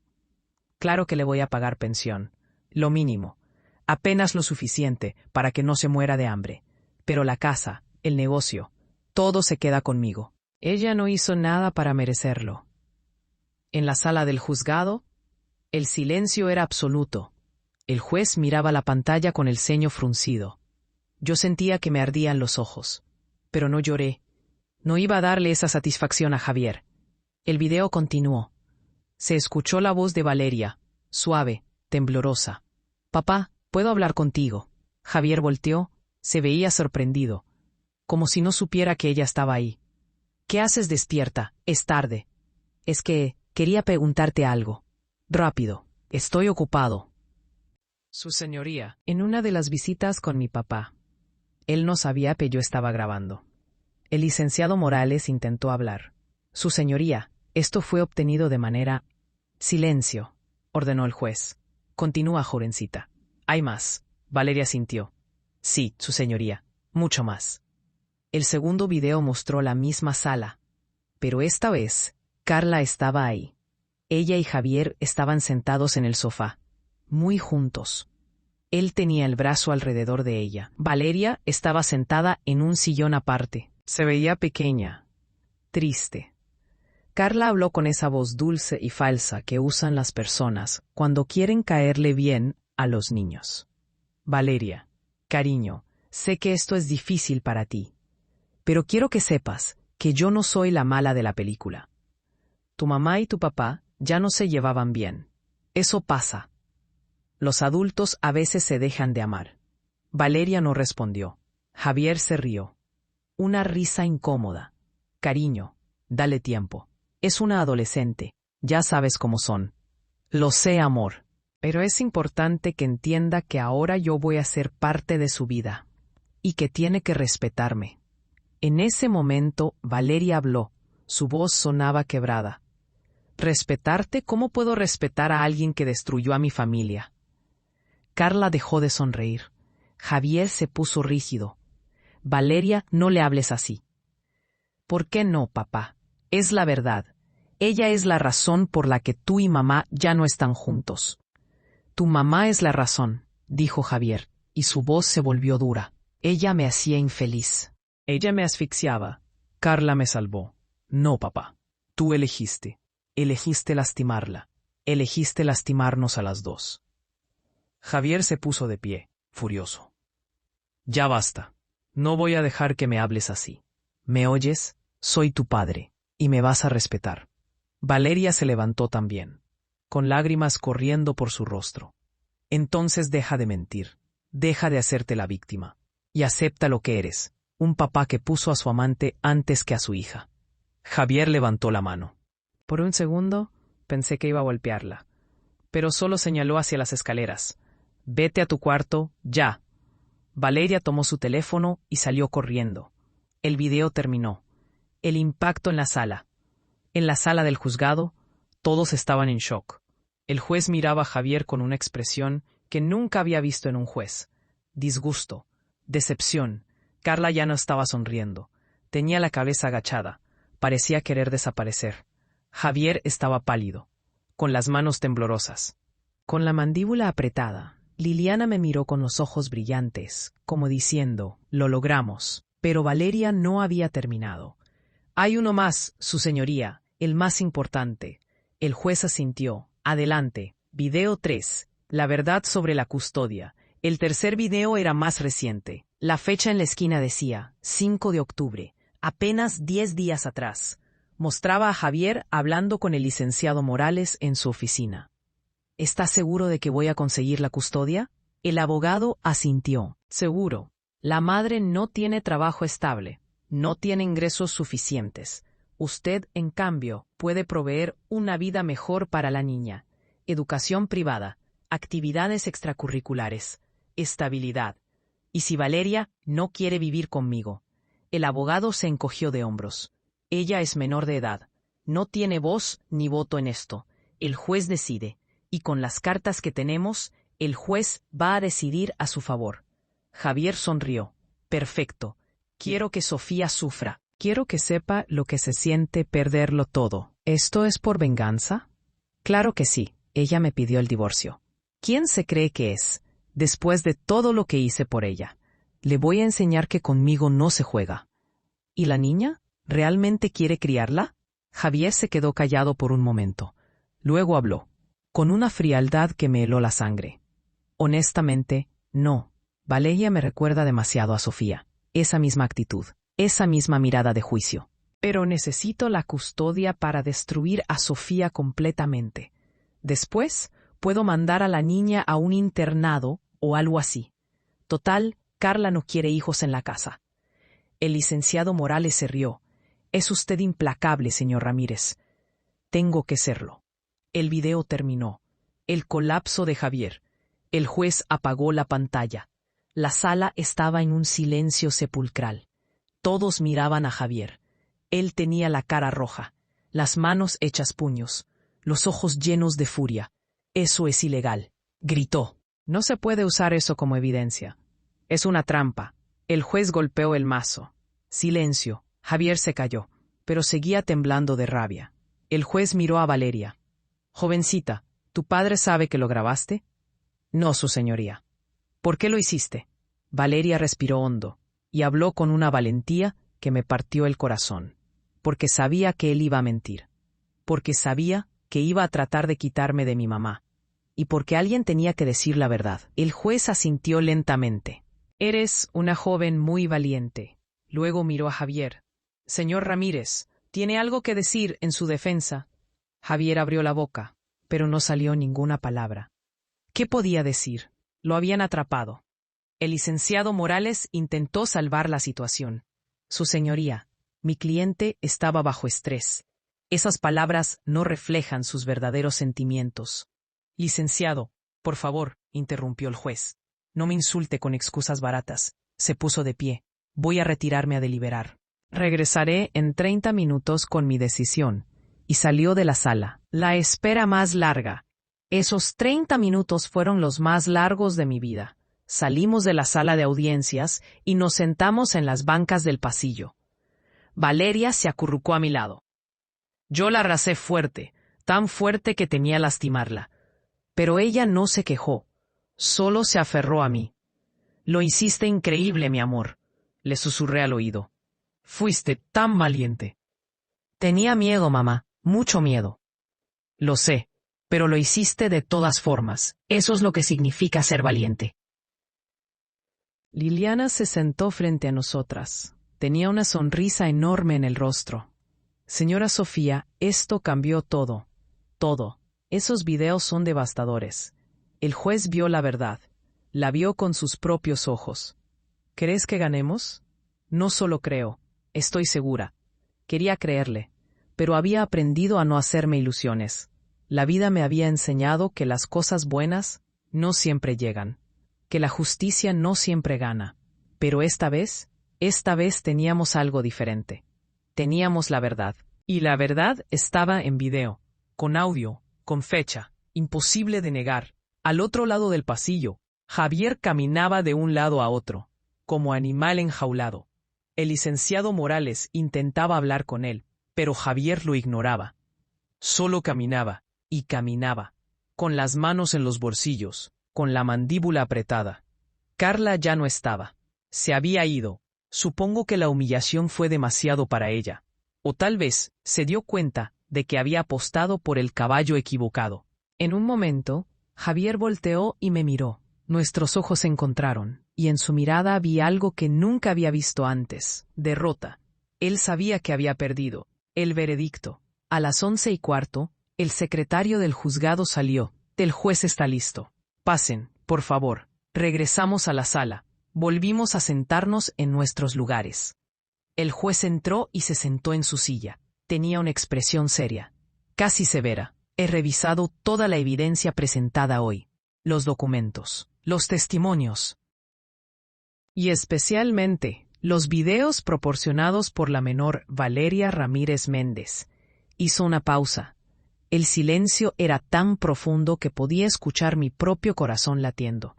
A: Claro que le voy a pagar pensión. Lo mínimo. Apenas lo suficiente para que no se muera de hambre. Pero la casa, el negocio, todo se queda conmigo. Ella no hizo nada para merecerlo. En la sala del juzgado, el silencio era absoluto. El juez miraba la pantalla con el ceño fruncido. Yo sentía que me ardían los ojos, pero no lloré. No iba a darle esa satisfacción a Javier. El video continuó. Se escuchó la voz de Valeria, suave, temblorosa. Papá, ¿puedo hablar contigo? Javier volteó, se veía sorprendido, como si no supiera que ella estaba ahí. ¿Qué haces despierta? Es tarde. Es que quería preguntarte algo. Rápido, estoy ocupado. Su señoría, en una de las visitas con mi papá. Él no sabía que yo estaba grabando. El licenciado Morales intentó hablar. Su señoría, esto fue obtenido de manera... Silencio, ordenó el juez. Continúa, jovencita. Hay más. Valeria sintió. Sí, su señoría, mucho más. El segundo video mostró la misma sala, pero esta vez Carla estaba ahí. Ella y Javier estaban sentados en el sofá, muy juntos. Él tenía el brazo alrededor de ella. Valeria estaba sentada en un sillón aparte. Se veía pequeña, triste. Carla habló con esa voz dulce y falsa que usan las personas cuando quieren caerle bien a los niños. Valeria, cariño, sé que esto es difícil para ti, pero quiero que sepas que yo no soy la mala de la película. Tu mamá y tu papá ya no se llevaban bien. Eso pasa. Los adultos a veces se dejan de amar. Valeria no respondió. Javier se rió. Una risa incómoda. Cariño, dale tiempo. Es una adolescente. Ya sabes cómo son. Lo sé, amor. Pero es importante que entienda que ahora yo voy a ser parte de su vida. Y que tiene que respetarme. En ese momento, Valeria habló. Su voz sonaba quebrada. ¿Respetarte? ¿Cómo puedo respetar a alguien que destruyó a mi familia? Carla dejó de sonreír. Javier se puso rígido. Valeria, no le hables así. ¿Por qué no, papá? Es la verdad. Ella es la razón por la que tú y mamá ya no están juntos. Tu mamá es la razón, dijo Javier, y su voz se volvió dura. Ella me hacía infeliz. Ella me asfixiaba. Carla me salvó. No, papá. Tú elegiste. Elegiste lastimarla. Elegiste lastimarnos a las dos. Javier se puso de pie, furioso. Ya basta. No voy a dejar que me hables así. ¿Me oyes? Soy tu padre, y me vas a respetar. Valeria se levantó también, con lágrimas corriendo por su rostro. Entonces deja de mentir, deja de hacerte la víctima, y acepta lo que eres, un papá que puso a su amante antes que a su hija. Javier levantó la mano. Por un segundo pensé que iba a golpearla, pero solo señaló hacia las escaleras. Vete a tu cuarto, ya. Valeria tomó su teléfono y salió corriendo. El video terminó. El impacto en la sala. En la sala del juzgado, todos estaban en shock. El juez miraba a Javier con una expresión que nunca había visto en un juez. Disgusto, decepción. Carla ya no estaba sonriendo. Tenía la cabeza agachada. Parecía querer desaparecer. Javier estaba pálido, con las manos temblorosas. Con la mandíbula apretada, Liliana me miró con los ojos brillantes, como diciendo, lo logramos. Pero Valeria no había terminado. Hay uno más, su señoría, el más importante. El juez asintió. Adelante. Video 3. La verdad sobre la custodia. El tercer video era más reciente. La fecha en la esquina decía 5 de octubre, apenas 10 días atrás. Mostraba a Javier hablando con el licenciado Morales en su oficina. ¿Estás seguro de que voy a conseguir la custodia? El abogado asintió. Seguro. La madre no tiene trabajo estable, no tiene ingresos suficientes. Usted, en cambio, puede proveer una vida mejor para la niña. Educación privada, actividades extracurriculares, estabilidad. ¿Y si Valeria no quiere vivir conmigo? El abogado se encogió de hombros. Ella es menor de edad. No tiene voz ni voto en esto. El juez decide. Y con las cartas que tenemos, el juez va a decidir a su favor. Javier sonrió. Perfecto. Quiero que Sofía sufra. Quiero que sepa lo que se siente perderlo todo. ¿Esto es por venganza? Claro que sí. Ella me pidió el divorcio. ¿Quién se cree que es? Después de todo lo que hice por ella. Le voy a enseñar que conmigo no se juega. ¿Y la niña? ¿Realmente quiere criarla? Javier se quedó callado por un momento. Luego habló, con una frialdad que me heló la sangre. Honestamente, no. Valeria me recuerda demasiado a Sofía. Esa misma actitud, esa misma mirada de juicio. Pero necesito la custodia para destruir a Sofía completamente. Después, puedo mandar a la niña a un internado o algo así. Total, Carla no quiere hijos en la casa. El licenciado Morales se rió. Es usted implacable, señor Ramírez. Tengo que serlo. El video terminó. El colapso de Javier. El juez apagó la pantalla. La sala estaba en un silencio sepulcral. Todos miraban a Javier. Él tenía la cara roja, las manos hechas puños, los ojos llenos de furia. Eso es ilegal, gritó. No se puede usar eso como evidencia. Es una trampa. El juez golpeó el mazo. Silencio. Javier se calló, pero seguía temblando de rabia. El juez miró a Valeria. Jovencita, ¿tu padre sabe que lo grabaste? No, su señoría. ¿Por qué lo hiciste? Valeria respiró hondo y habló con una valentía que me partió el corazón. Porque sabía que él iba a mentir. Porque sabía que iba a tratar de quitarme de mi mamá. Y porque alguien tenía que decir la verdad. El juez asintió lentamente. Eres una joven muy valiente. Luego miró a Javier. Señor Ramírez, ¿tiene algo que decir en su defensa? Javier abrió la boca, pero no salió ninguna palabra. ¿Qué podía decir? Lo habían atrapado. El licenciado Morales intentó salvar la situación. Su señoría, mi cliente estaba bajo estrés. Esas palabras no reflejan sus verdaderos sentimientos. Licenciado, por favor, interrumpió el juez. No me insulte con excusas baratas. Se puso de pie. Voy a retirarme a deliberar. Regresaré en 30 minutos con mi decisión. Y salió de la sala. La espera más larga. Esos 30 minutos fueron los más largos de mi vida. Salimos de la sala de audiencias y nos sentamos en las bancas del pasillo. Valeria se acurrucó a mi lado. Yo la abracé fuerte, tan fuerte que temía lastimarla. Pero ella no se quejó, solo se aferró a mí. Lo hiciste increíble, mi amor, le susurré al oído. Fuiste tan valiente. Tenía miedo, mamá, mucho miedo. Lo sé, pero lo hiciste de todas formas. Eso es lo que significa ser valiente. Liliana se sentó frente a nosotras. Tenía una sonrisa enorme en el rostro. Señora Sofía, esto cambió todo. Todo. Esos videos son devastadores. El juez vio la verdad. La vio con sus propios ojos. ¿Crees que ganemos? No solo creo, estoy segura. Quería creerle, pero había aprendido a no hacerme ilusiones. La vida me había enseñado que las cosas buenas no siempre llegan, que la justicia no siempre gana. Pero esta vez teníamos algo diferente. Teníamos la verdad. Y la verdad estaba en video, con audio, con fecha, imposible de negar. Al otro lado del pasillo, Javier caminaba de un lado a otro, como animal enjaulado. El licenciado Morales intentaba hablar con él, pero Javier lo ignoraba. Solo caminaba, y caminaba, con las manos en los bolsillos, con la mandíbula apretada. Carla ya no estaba. Se había ido. Supongo que la humillación fue demasiado para ella. O tal vez se dio cuenta de que había apostado por el caballo equivocado. En un momento, Javier volteó y me miró. Nuestros ojos se encontraron, y en su mirada vi algo que nunca había visto antes: derrota. Él sabía que había perdido. El veredicto. A las 11:15, el secretario del juzgado salió. El juez está listo. Pasen, por favor. Regresamos a la sala. Volvimos a sentarnos en nuestros lugares. El juez entró y se sentó en su silla. Tenía una expresión seria, casi severa. He revisado toda la evidencia presentada hoy. Los documentos, los testimonios. Y especialmente, los videos proporcionados por la menor Valeria Ramírez Méndez. Hizo una pausa. El silencio era tan profundo que podía escuchar mi propio corazón latiendo.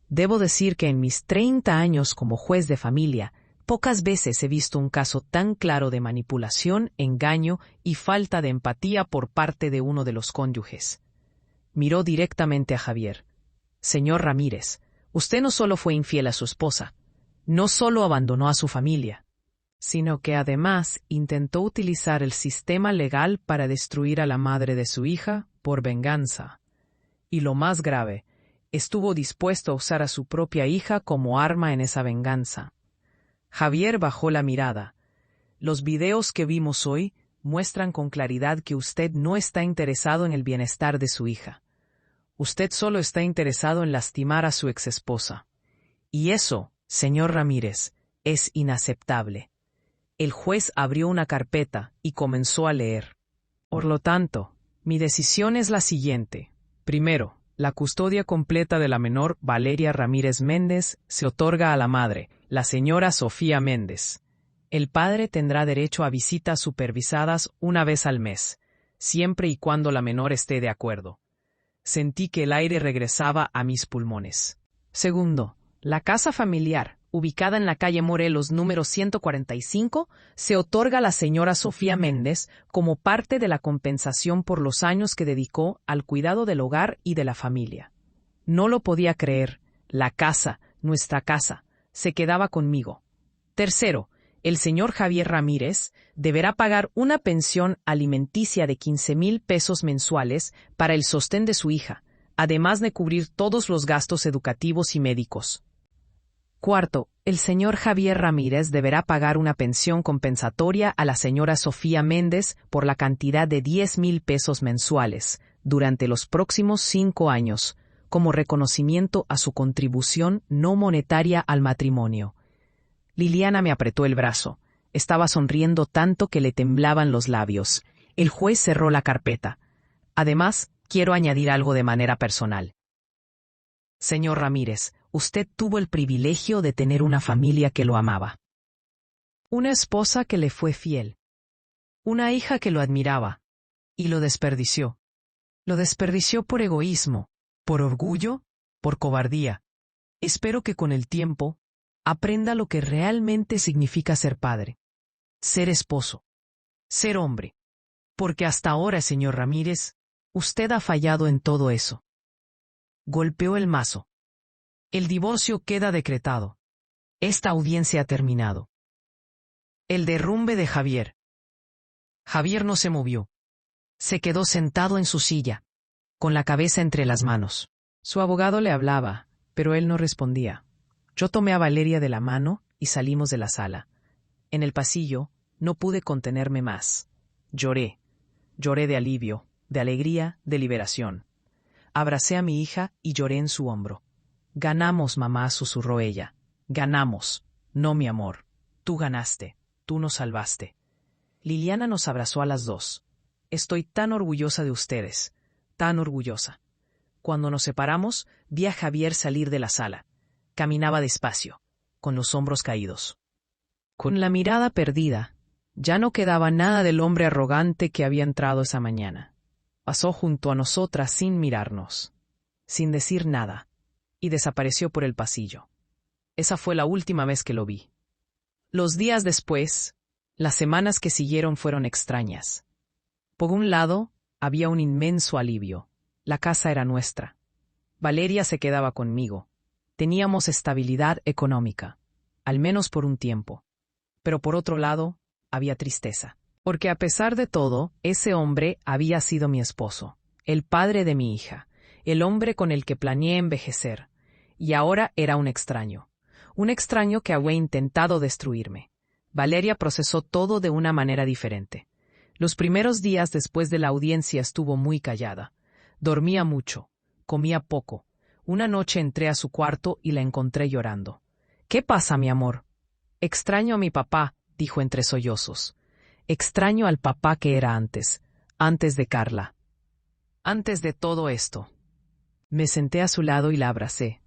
A: Debo decir que en mis 30 años como juez de familia, pocas veces he visto un caso tan claro de manipulación, engaño y falta de empatía por parte de uno de los cónyuges. Miró directamente a Javier. Señor Ramírez, usted no solo fue infiel a su esposa, no solo abandonó a su familia, sino que además intentó utilizar el sistema legal para destruir a la madre de su hija por venganza. Y lo más grave, estuvo dispuesto a usar a su propia hija como arma en esa venganza. Javier bajó la mirada. Los videos que vimos hoy muestran con claridad que usted no está interesado en el bienestar de su hija. Usted solo está interesado en lastimar a su exesposa. Y eso, señor Ramírez, es inaceptable. El juez abrió una carpeta y comenzó a leer. Por lo tanto, mi decisión es la siguiente. Primero, la custodia completa de la menor Valeria Ramírez Méndez se otorga a la madre, la señora Sofía Méndez. El padre tendrá derecho a visitas supervisadas una vez al mes, siempre y cuando la menor esté de acuerdo. Sentí que el aire regresaba a mis pulmones. Segundo, la casa familiar, ubicada en la calle Morelos número 145, se otorga a la señora Sofía Méndez como parte de la compensación por los años que dedicó al cuidado del hogar y de la familia. No lo podía creer. La casa, nuestra casa, se quedaba conmigo. Tercero, el señor Javier Ramírez deberá pagar una pensión alimenticia de 15,000 pesos mensuales para el sostén de su hija, además de cubrir todos los gastos educativos y médicos. Cuarto, el señor Javier Ramírez deberá pagar una pensión compensatoria a la señora Sofía Méndez por la cantidad de 10,000 pesos mensuales durante los próximos 5 años, como reconocimiento a su contribución no monetaria al matrimonio. Liliana me apretó el brazo. Estaba sonriendo tanto que le temblaban los labios. El juez cerró la carpeta. Además, quiero añadir algo de manera personal. Señor Ramírez, usted tuvo el privilegio de tener una familia que lo amaba. Una esposa que le fue fiel. Una hija que lo admiraba. Y lo desperdició. Lo desperdició por egoísmo, por orgullo, por cobardía. Espero que con el tiempo aprenda lo que realmente significa ser padre, ser esposo, ser hombre. Porque hasta ahora, señor Ramírez, usted ha fallado en todo eso. Golpeó el mazo. El divorcio queda decretado. Esta audiencia ha terminado. El derrumbe de Javier. Javier no se movió. Se quedó sentado en su silla, con la cabeza entre las manos. Su abogado le hablaba, pero él no respondía. Yo tomé a Valeria de la mano y salimos de la sala. En el pasillo no pude contenerme más. Lloré. Lloré de alivio, de alegría, de liberación. Abracé a mi hija y lloré en su hombro. Ganamos, mamá, susurró ella. Ganamos. No, mi amor. Tú ganaste. Tú nos salvaste. Liliana nos abrazó a las dos. Estoy tan orgullosa de ustedes. Tan orgullosa. Cuando nos separamos, vi a Javier salir de la sala. Caminaba despacio, con los hombros caídos. Con la mirada perdida, ya no quedaba nada del hombre arrogante que había entrado esa mañana. Pasó junto a nosotras sin mirarnos, sin decir nada, y desapareció por el pasillo. Esa fue la última vez que lo vi. Los días después, las semanas que siguieron fueron extrañas. Por un lado, había un inmenso alivio. La casa era nuestra. Valeria se quedaba conmigo. Teníamos estabilidad económica, al menos por un tiempo. Pero por otro lado, había tristeza. Porque a pesar de todo, ese hombre había sido mi esposo, el padre de mi hija, el hombre con el que planeé envejecer, y ahora era un extraño que había intentado destruirme. Valeria procesó todo de una manera diferente. Los primeros días después de la audiencia estuvo muy callada. Dormía mucho, comía poco. Una noche entré a su cuarto y la encontré llorando. «¿Qué pasa, mi amor?» «Extraño a mi papá», dijo entre sollozos. «Extraño al papá que era antes de Carla. Antes de todo esto». Me senté a su lado y la abracé.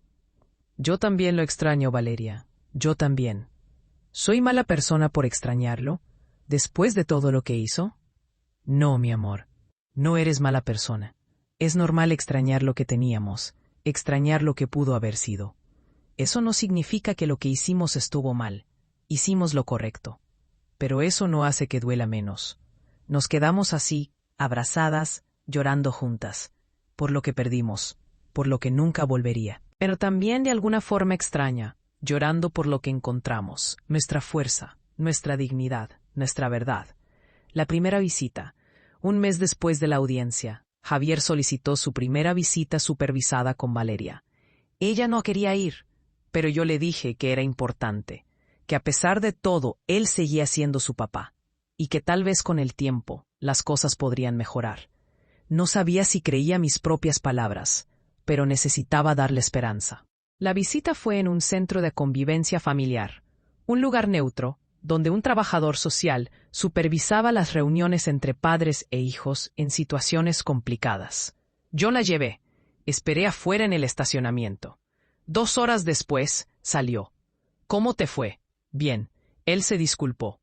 A: «Yo también lo extraño, Valeria. Yo también. ¿Soy mala persona por extrañarlo, después de todo lo que hizo?» «No, mi amor. No eres mala persona. Es normal extrañar lo que teníamos, extrañar lo que pudo haber sido. Eso no significa que lo que hicimos estuvo mal. Hicimos lo correcto. Pero eso no hace que duela menos. Nos quedamos así, abrazadas, llorando juntas, por lo que perdimos, por lo que nunca volvería. Pero también de alguna forma extraña, llorando por lo que encontramos, nuestra fuerza, nuestra dignidad, nuestra verdad. La primera visita. Un mes después de la audiencia, Javier solicitó su primera visita supervisada con Valeria. Ella no quería ir, pero yo le dije que era importante, que a pesar de todo él seguía siendo su papá, y que tal vez con el tiempo las cosas podrían mejorar. No sabía si creía mis propias palabras, pero necesitaba darle esperanza. La visita fue en un centro de convivencia familiar, un lugar neutro, donde un trabajador social supervisaba las reuniones entre padres e hijos en situaciones complicadas. Yo la llevé. Esperé afuera en el estacionamiento. 2 horas después, salió. «¿Cómo te fue?» «Bien». Él se disculpó.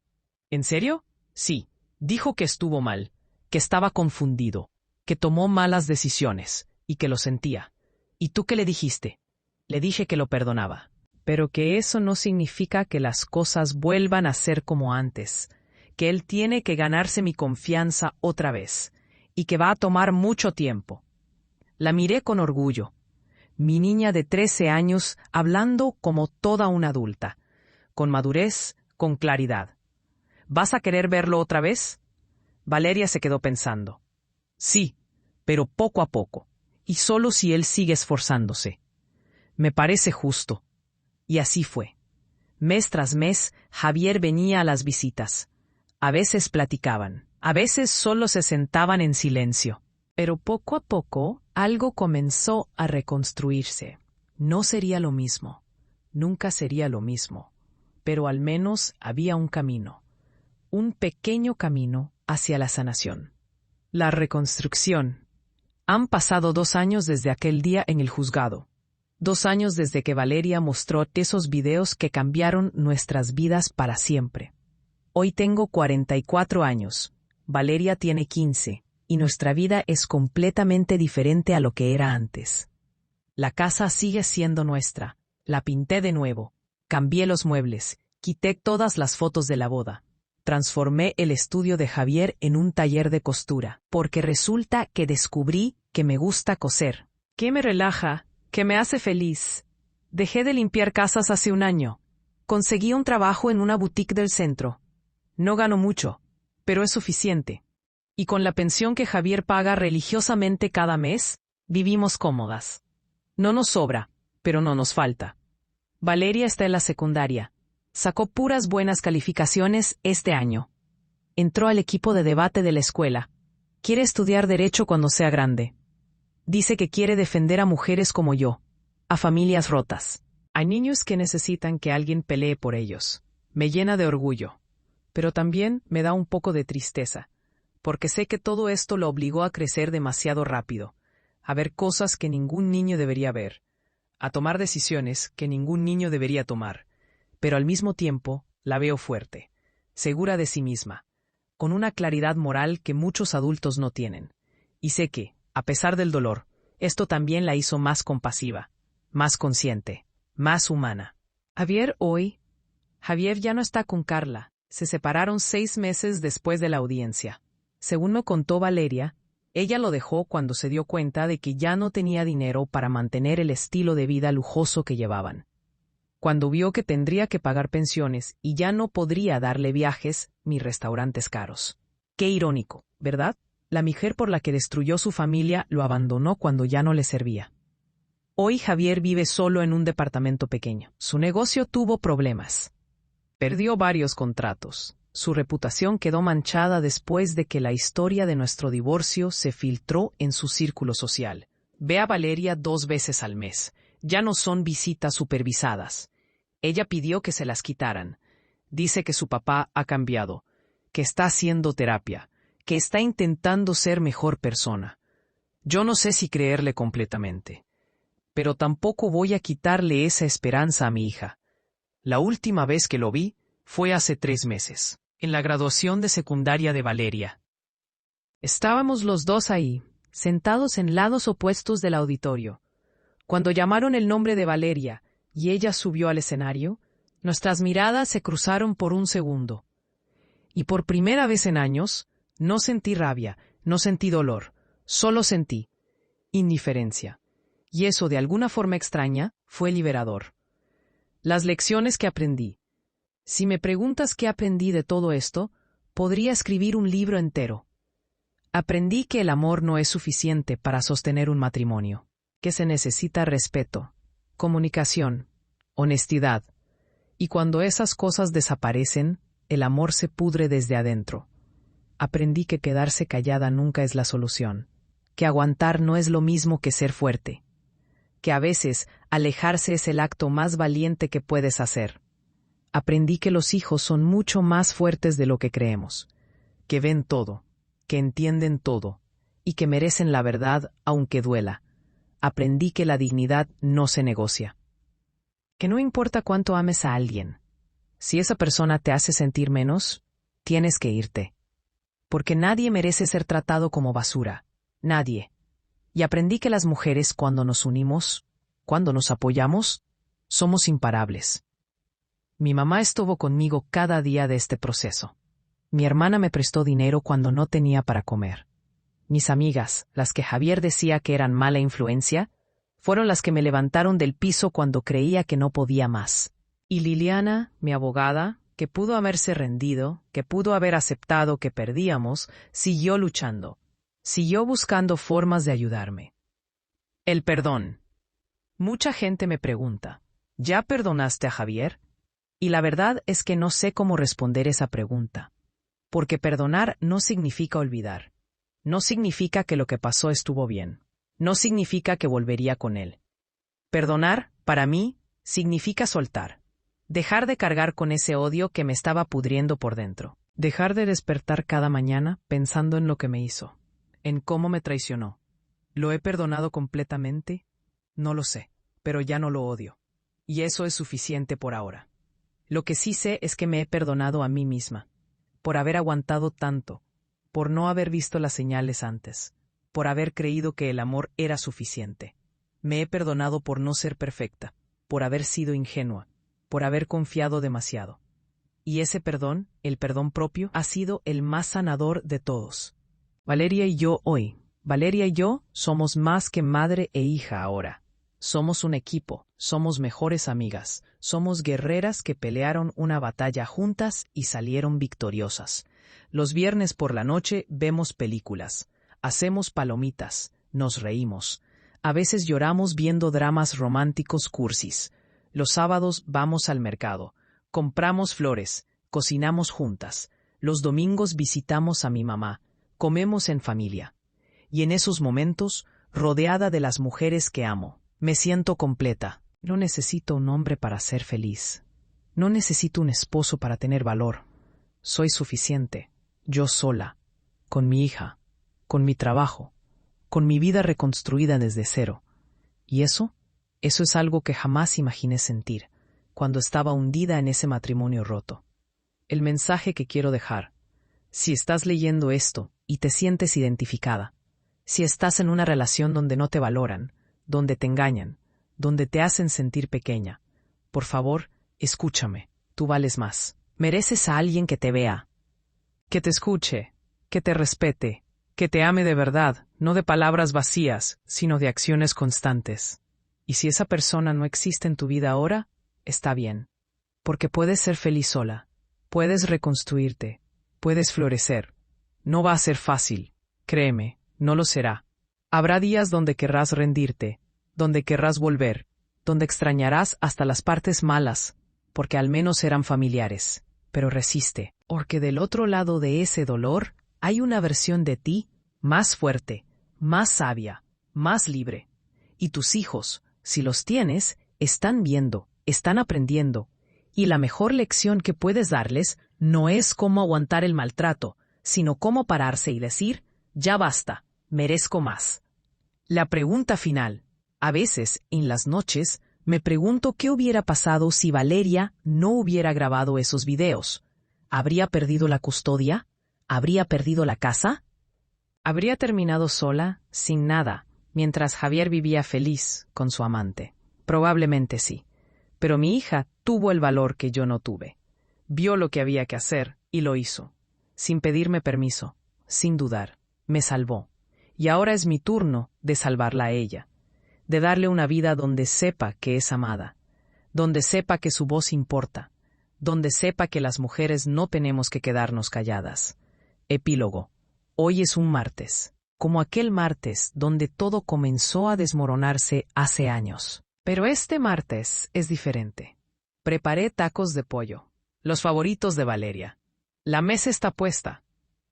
A: «¿En serio?» «Sí». Dijo que estuvo mal, que estaba confundido, que tomó malas decisiones y que lo sentía. ¿Y tú qué le dijiste?» Le dije que lo perdonaba, pero que eso no significa que las cosas vuelvan a ser como antes, que él tiene que ganarse mi confianza otra vez, y que va a tomar mucho tiempo. La miré con orgullo. Mi niña de 13 años hablando como toda una adulta, con madurez, con claridad. «¿Vas a querer verlo otra vez?» Valeria se quedó pensando. «Sí, pero poco a poco, y solo si él sigue esforzándose. Me parece justo». Y así fue. Mes tras mes, Javier venía a las visitas. A veces platicaban, a veces solo se sentaban en silencio. Pero poco a poco, algo comenzó a reconstruirse. No sería lo mismo, nunca sería lo mismo, pero al menos había un camino, un pequeño camino hacia la sanación. La reconstrucción. Han pasado 2 años desde aquel día en el juzgado. 2 años desde que Valeria mostró esos videos que cambiaron nuestras vidas para siempre. Hoy tengo 44 años, Valeria tiene 15, y nuestra vida es completamente diferente a lo que era antes. La casa sigue siendo nuestra, la pinté de nuevo, cambié los muebles, quité todas las fotos de la boda. Transformé el estudio de Javier en un taller de costura, porque resulta que descubrí que me gusta coser. ¿Qué me relaja? ¿Qué me hace feliz? Dejé de limpiar casas hace 1 año. Conseguí un trabajo en una boutique del centro. No gano mucho, pero es suficiente. Y con la pensión que Javier paga religiosamente cada mes, vivimos cómodas. No nos sobra, pero no nos falta. Valeria está en la secundaria. Sacó puras buenas calificaciones este año. Entró al equipo de debate de la escuela. Quiere estudiar Derecho cuando sea grande. Dice que quiere defender a mujeres como yo, a familias rotas. Hay niños que necesitan que alguien pelee por ellos. Me llena de orgullo, pero también me da un poco de tristeza, porque sé que todo esto lo obligó a crecer demasiado rápido, a ver cosas que ningún niño debería ver, a tomar decisiones que ningún niño debería tomar. Pero al mismo tiempo la veo fuerte, segura de sí misma, con una claridad moral que muchos adultos no tienen. Y sé que, a pesar del dolor, esto también la hizo más compasiva, más consciente, más humana. Javier ya no está con Carla. Se separaron 6 meses después de la audiencia. Según me contó Valeria, ella lo dejó cuando se dio cuenta de que ya no tenía dinero para mantener el estilo de vida lujoso que llevaban. Cuando vio que tendría que pagar pensiones y ya no podría darle viajes ni restaurantes caros. Qué irónico, ¿verdad? La mujer por la que destruyó su familia lo abandonó cuando ya no le servía. Hoy Javier vive solo en un departamento pequeño. Su negocio tuvo problemas. Perdió varios contratos. Su reputación quedó manchada después de que la historia de nuestro divorcio se filtró en su círculo social. Ve a Valeria 2 veces al mes. Ya no son visitas supervisadas. Ella pidió que se las quitaran. Dice que su papá ha cambiado, que está haciendo terapia, que está intentando ser mejor persona. Yo no sé si creerle completamente, pero tampoco voy a quitarle esa esperanza a mi hija. La última vez que lo vi fue hace 3 meses, en la graduación de secundaria de Valeria. Estábamos los dos ahí, sentados en lados opuestos del auditorio. Cuando llamaron el nombre de Valeria y ella subió al escenario, nuestras miradas se cruzaron por un segundo. Y por primera vez en años, no sentí rabia, no sentí dolor, solo sentí indiferencia. Y eso, de alguna forma extraña, fue liberador. Las lecciones que aprendí. Si me preguntas qué aprendí de todo esto, podría escribir un libro entero. Aprendí que el amor no es suficiente para sostener un matrimonio, que se necesita respeto, comunicación, honestidad. Y cuando esas cosas desaparecen, el amor se pudre desde adentro. Aprendí que quedarse callada nunca es la solución, que aguantar no es lo mismo que ser fuerte, que a veces alejarse es el acto más valiente que puedes hacer. Aprendí que los hijos son mucho más fuertes de lo que creemos, que ven todo, que entienden todo, y que merecen la verdad aunque duela. Aprendí que la dignidad no se negocia. Que no importa cuánto ames a alguien, si esa persona te hace sentir menos, tienes que irte. Porque nadie merece ser tratado como basura. Nadie. Y aprendí que las mujeres, cuando nos unimos, cuando nos apoyamos, somos imparables. Mi mamá estuvo conmigo cada día de este proceso. Mi hermana me prestó dinero cuando no tenía para comer. Mis amigas, las que Javier decía que eran mala influencia, fueron las que me levantaron del piso cuando creía que no podía más. Y Liliana, mi abogada, que pudo haberse rendido, que pudo haber aceptado que perdíamos, siguió luchando, siguió buscando formas de ayudarme. El perdón. Mucha gente me pregunta, ¿ya perdonaste a Javier? Y la verdad es que no sé cómo responder esa pregunta. Porque perdonar no significa olvidar. No significa que lo que pasó estuvo bien. No significa que volvería con él. Perdonar, para mí, significa soltar. Dejar de cargar con ese odio que me estaba pudriendo por dentro. Dejar de despertar cada mañana pensando en lo que me hizo, en cómo me traicionó. ¿Lo he perdonado completamente? No lo sé, pero ya no lo odio. Y eso es suficiente por ahora. Lo que sí sé es que me he perdonado a mí misma, por haber aguantado tanto, por no haber visto las señales antes, por haber creído que el amor era suficiente. Me he perdonado por no ser perfecta, por haber sido ingenua, por haber confiado demasiado. Y ese perdón, el perdón propio, ha sido el más sanador de todos. Valeria y yo somos más que madre e hija ahora. Somos un equipo, somos mejores amigas, somos guerreras que pelearon una batalla juntas y salieron victoriosas. Los viernes por la noche vemos películas, hacemos palomitas, nos reímos. A veces lloramos viendo dramas románticos cursis. Los sábados vamos al mercado, compramos flores, cocinamos juntas. Los domingos visitamos a mi mamá, comemos en familia. Y en esos momentos, rodeada de las mujeres que amo, me siento completa. No necesito un hombre para ser feliz. No necesito un esposo para tener valor. Soy suficiente, yo sola, con mi hija, con mi trabajo, con mi vida reconstruida desde cero. Y eso es algo que jamás imaginé sentir cuando estaba hundida en ese matrimonio roto. El mensaje que quiero dejar: si estás leyendo esto y te sientes identificada, si estás en una relación donde no te valoran, donde te engañan, donde te hacen sentir pequeña, por favor, escúchame, tú vales más. Mereces a alguien que te vea, que te escuche, que te respete, que te ame de verdad, no de palabras vacías, sino de acciones constantes. Y si esa persona no existe en tu vida ahora, está bien, porque puedes ser feliz sola, puedes reconstruirte, puedes florecer, No va a ser fácil. Créeme, no lo será. Habrá días donde querrás rendirte, donde querrás volver, donde extrañarás hasta las partes malas, porque al menos eran familiares. Pero resiste, porque del otro lado de ese dolor hay una versión de ti más fuerte, más sabia, más libre. Y tus hijos, si los tienes, están viendo, están aprendiendo. Y la mejor lección que puedes darles no es cómo aguantar el maltrato, sino cómo pararse y decir, ya basta, merezco más. La pregunta final. A veces, en las noches, me pregunto qué hubiera pasado si Valeria no hubiera grabado esos videos. ¿Habría perdido la custodia? ¿Habría perdido la casa? ¿Habría terminado sola, sin nada, mientras Javier vivía feliz con su amante? Probablemente sí. Pero mi hija tuvo el valor que yo no tuve. Vio lo que había que hacer y lo hizo. Sin pedirme permiso, sin dudar. Me salvó. Y ahora es mi turno de salvarla a ella. De darle una vida donde sepa que es amada. Donde sepa que su voz importa. Donde sepa que las mujeres no tenemos que quedarnos calladas. Epílogo. Hoy es un martes. Como aquel martes donde todo comenzó a desmoronarse hace años. Pero este martes es diferente. Preparé tacos de pollo, los favoritos de Valeria. La mesa está puesta,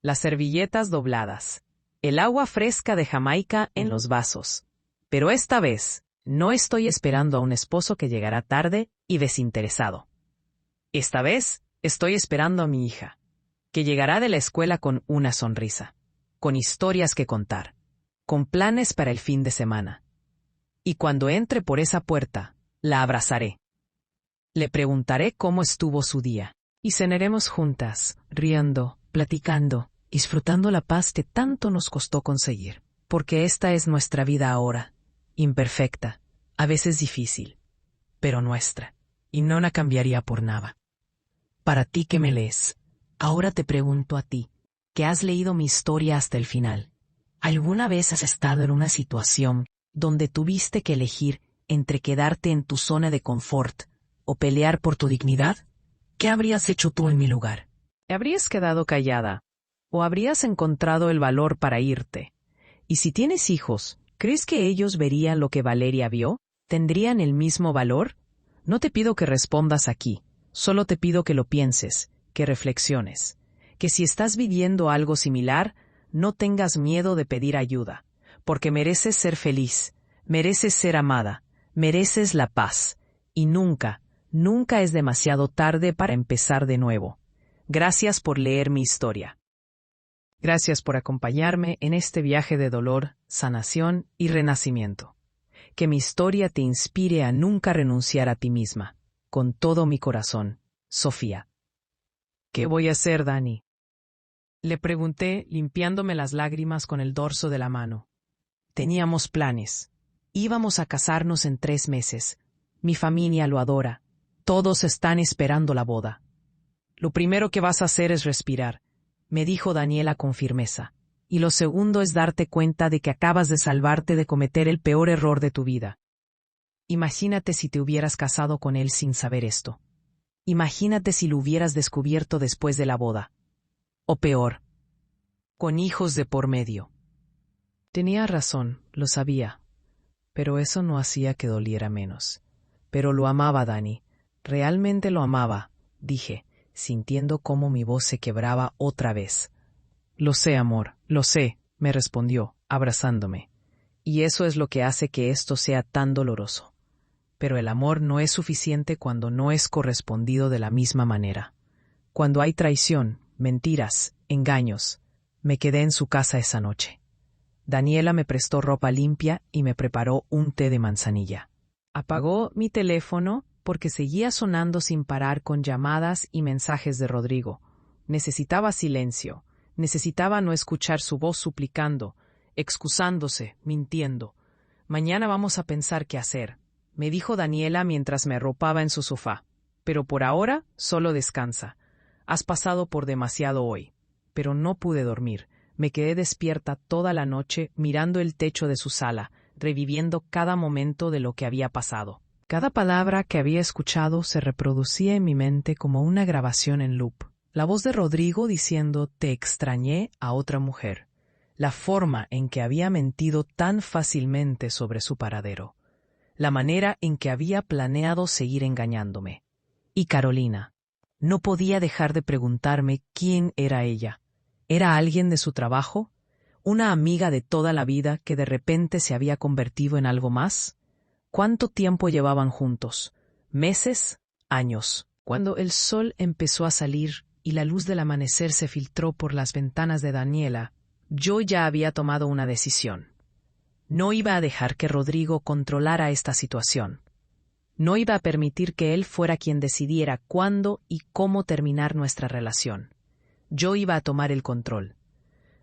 A: las servilletas dobladas, el agua fresca de Jamaica en los vasos. Pero esta vez no estoy esperando a un esposo que llegará tarde y desinteresado. Esta vez estoy esperando a mi hija, que llegará de la escuela con una sonrisa, con historias que contar, con planes para el fin de semana. Y cuando entre por esa puerta, la abrazaré. Le preguntaré cómo estuvo su día. Y cenaremos juntas, riendo, platicando, disfrutando la paz que tanto nos costó conseguir. Porque esta es nuestra vida ahora, imperfecta, a veces difícil, pero nuestra. Y no la cambiaría por nada. Para ti que me lees, ahora te pregunto a ti, que has leído mi historia hasta el final. ¿Alguna vez has estado en una situación donde tuviste que elegir entre quedarte en tu zona de confort o pelear por tu dignidad? ¿Qué habrías hecho tú en mi lugar? ¿Habrías quedado callada? ¿O habrías encontrado el valor para irte? Y si tienes hijos, ¿crees que ellos verían lo que Valeria vio? ¿Tendrían el mismo valor? No te pido que respondas aquí, solo te pido que lo pienses, que reflexiones, que si estás viviendo algo similar, no tengas miedo de pedir ayuda. Porque mereces ser feliz, mereces ser amada, mereces la paz, y nunca, nunca es demasiado tarde para empezar de nuevo. Gracias por leer mi historia. Gracias por acompañarme en este viaje de dolor, sanación y renacimiento. Que mi historia te inspire a nunca renunciar a ti misma. Con todo mi corazón, Sofía. ¿Qué voy a hacer, Dani? Le pregunté, limpiándome las lágrimas con el dorso de la mano. Teníamos planes. Íbamos a casarnos en 3 meses. Mi familia lo adora. Todos están esperando la boda. Lo primero que vas a hacer es respirar, me dijo Daniela con firmeza. Y lo segundo es darte cuenta de que acabas de salvarte de cometer el peor error de tu vida. Imagínate si te hubieras casado con él sin saber esto. Imagínate si lo hubieras descubierto después de la boda. O peor, con hijos de por medio. Tenía razón, lo sabía, pero eso no hacía que doliera menos. Pero lo amaba, Dani, realmente lo amaba, dije, sintiendo cómo mi voz se quebraba otra vez. Lo sé, amor, lo sé, me respondió, abrazándome. Y eso es lo que hace que esto sea tan doloroso. Pero el amor no es suficiente cuando no es correspondido de la misma manera. Cuando hay traición, mentiras, engaños. Me quedé en su casa esa noche. Daniela me prestó ropa limpia y me preparó un té de manzanilla. Apagó mi teléfono porque seguía sonando sin parar con llamadas y mensajes de Rodrigo. Necesitaba silencio, necesitaba no escuchar su voz suplicando, excusándose, mintiendo. Mañana vamos a pensar qué hacer, me dijo Daniela mientras me arropaba en su sofá. Pero por ahora, solo descansa. Has pasado por demasiado hoy. Pero no pude dormir. Me quedé despierta toda la noche mirando el techo de su sala, reviviendo cada momento de lo que había pasado. Cada palabra que había escuchado se reproducía en mi mente como una grabación en loop. La voz de Rodrigo diciendo «te extrañé» a otra mujer. La forma en que había mentido tan fácilmente sobre su paradero. La manera en que había planeado seguir engañándome. Y Carolina. No podía dejar de preguntarme quién era ella. ¿Era alguien de su trabajo? ¿Una amiga de toda la vida que de repente se había convertido en algo más? ¿Cuánto tiempo llevaban juntos? ¿Meses? ¿Años? Cuando el sol empezó a salir y la luz del amanecer se filtró por las ventanas de Daniela, yo ya había tomado una decisión. No iba a dejar que Rodrigo controlara esta situación. No iba a permitir que él fuera quien decidiera cuándo y cómo terminar nuestra relación. Yo iba a tomar el control.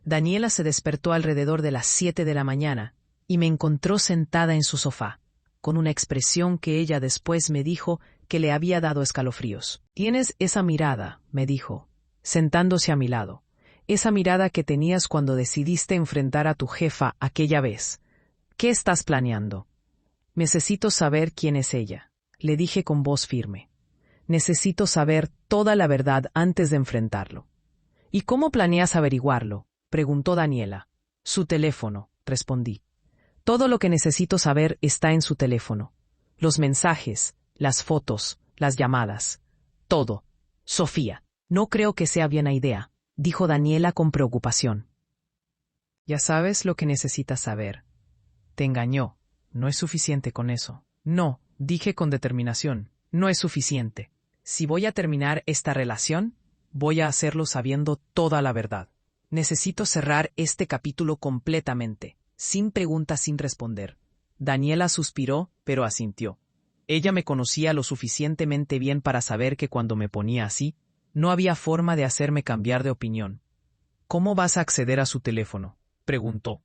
A: Daniela se despertó alrededor de las 7 de la mañana y me encontró sentada en su sofá, con una expresión que ella después me dijo que le había dado escalofríos. «Tienes esa mirada», me dijo, sentándose a mi lado. «Esa mirada que tenías cuando decidiste enfrentar a tu jefa aquella vez. ¿Qué estás planeando?» «Necesito saber quién es ella», le dije con voz firme. «Necesito saber toda la verdad antes de enfrentarlo». «¿Y cómo planeas averiguarlo?», preguntó Daniela. «Su teléfono», respondí. «Todo lo que necesito saber está en su teléfono. Los mensajes, las fotos, las llamadas. Todo. Sofía, no creo que sea buena idea», dijo Daniela con preocupación. «Ya sabes lo que necesitas saber. Te engañó. No es suficiente con eso». «No», dije con determinación, «no es suficiente. Si voy a terminar esta relación, voy a hacerlo sabiendo toda la verdad. Necesito cerrar este capítulo completamente, sin preguntas, sin responder». Daniela suspiró, pero asintió. Ella me conocía lo suficientemente bien para saber que cuando me ponía así, no había forma de hacerme cambiar de opinión. «¿Cómo vas a acceder a su teléfono?», preguntó.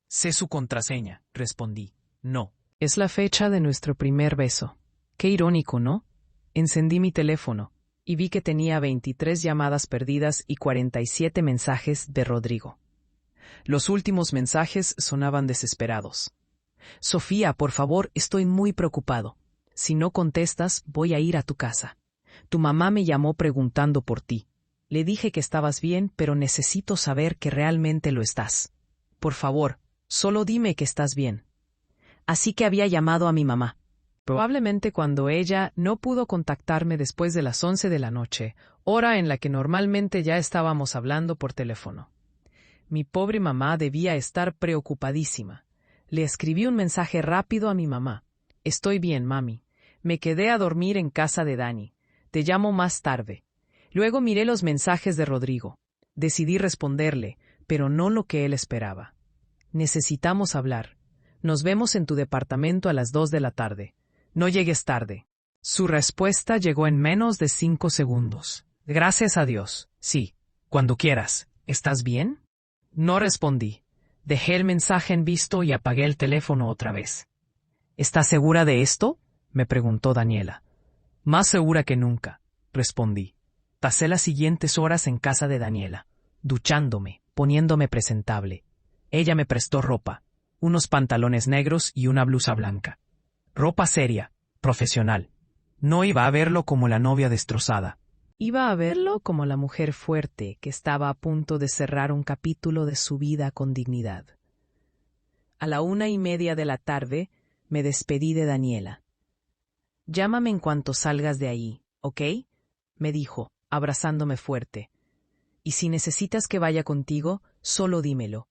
A: «Sé su contraseña», respondí. «No». «Es la fecha de nuestro primer beso». Qué irónico, ¿no? Encendí mi teléfono y vi que tenía 23 llamadas perdidas y 47 mensajes de Rodrigo. Los últimos mensajes sonaban desesperados. «Sofía, por favor, estoy muy preocupado. Si no contestas, voy a ir a tu casa. Tu mamá me llamó preguntando por ti. Le dije que estabas bien, pero necesito saber que realmente lo estás. Por favor, solo dime que estás bien». Así que había llamado a mi mamá. Probablemente cuando ella no pudo contactarme después de las 11 de la noche, hora en la que normalmente ya estábamos hablando por teléfono. Mi pobre mamá debía estar preocupadísima. Le escribí un mensaje rápido a mi mamá. «Estoy bien, mami. Me quedé a dormir en casa de Dani. Te llamo más tarde». Luego miré los mensajes de Rodrigo. Decidí responderle, pero no lo que él esperaba. «Necesitamos hablar. Nos vemos en tu departamento a las 2 de la tarde. No llegues tarde». Su respuesta llegó en menos de 5 segundos. «Gracias a Dios. Sí, cuando quieras. ¿Estás bien?». No respondí. Dejé el mensaje en visto y apagué el teléfono otra vez. «¿Estás segura de esto?», me preguntó Daniela. «Más segura que nunca», respondí. Pasé las siguientes horas en casa de Daniela, duchándome, poniéndome presentable. Ella me prestó ropa, unos pantalones negros y una blusa blanca. Ropa seria, profesional. No iba a verlo como la novia destrozada. Iba a verlo como la mujer fuerte que estaba a punto de cerrar un capítulo de su vida con dignidad. A la 1:30 de la tarde me despedí de Daniela. «Llámame en cuanto salgas de ahí, ¿ok?», me dijo, abrazándome fuerte. «Y si necesitas que vaya contigo, solo dímelo».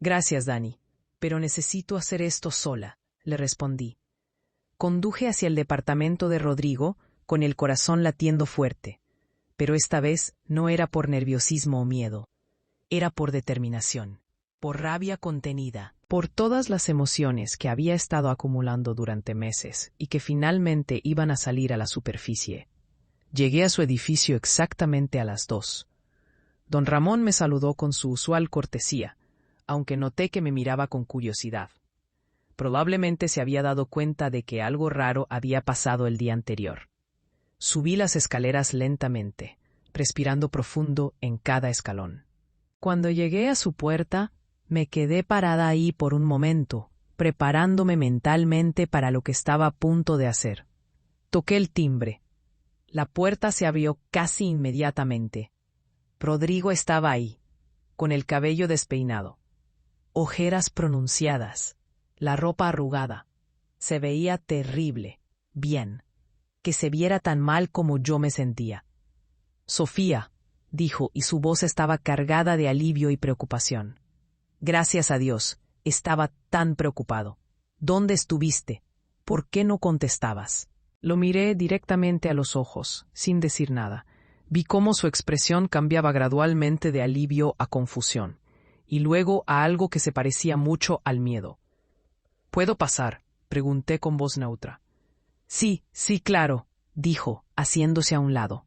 A: «Gracias, Dani, pero necesito hacer esto sola», le respondí. Conduje hacia el departamento de Rodrigo, con el corazón latiendo fuerte. Pero esta vez no era por nerviosismo o miedo. Era por determinación, por rabia contenida, por todas las emociones que había estado acumulando durante meses y que finalmente iban a salir a la superficie. Llegué a su edificio exactamente a las 2. Don Ramón me saludó con su usual cortesía, aunque noté que me miraba con curiosidad. Probablemente se había dado cuenta de que algo raro había pasado el día anterior. Subí las escaleras lentamente, respirando profundo en cada escalón. Cuando llegué a su puerta, me quedé parada ahí por un momento, preparándome mentalmente para lo que estaba a punto de hacer. Toqué el timbre. La puerta se abrió casi inmediatamente. Rodrigo estaba ahí, con el cabello despeinado, ojeras pronunciadas, la ropa arrugada. Se veía terrible. Bien. Que se viera tan mal como yo me sentía. Sofía, dijo, y su voz estaba cargada de alivio y preocupación. Gracias a Dios, estaba tan preocupado. ¿Dónde estuviste? ¿Por qué no contestabas? Lo miré directamente a los ojos, sin decir nada. Vi cómo su expresión cambiaba gradualmente de alivio a confusión, y luego a algo que se parecía mucho al miedo. ¿Puedo pasar?, pregunté con voz neutra. Sí, claro, dijo, haciéndose a un lado.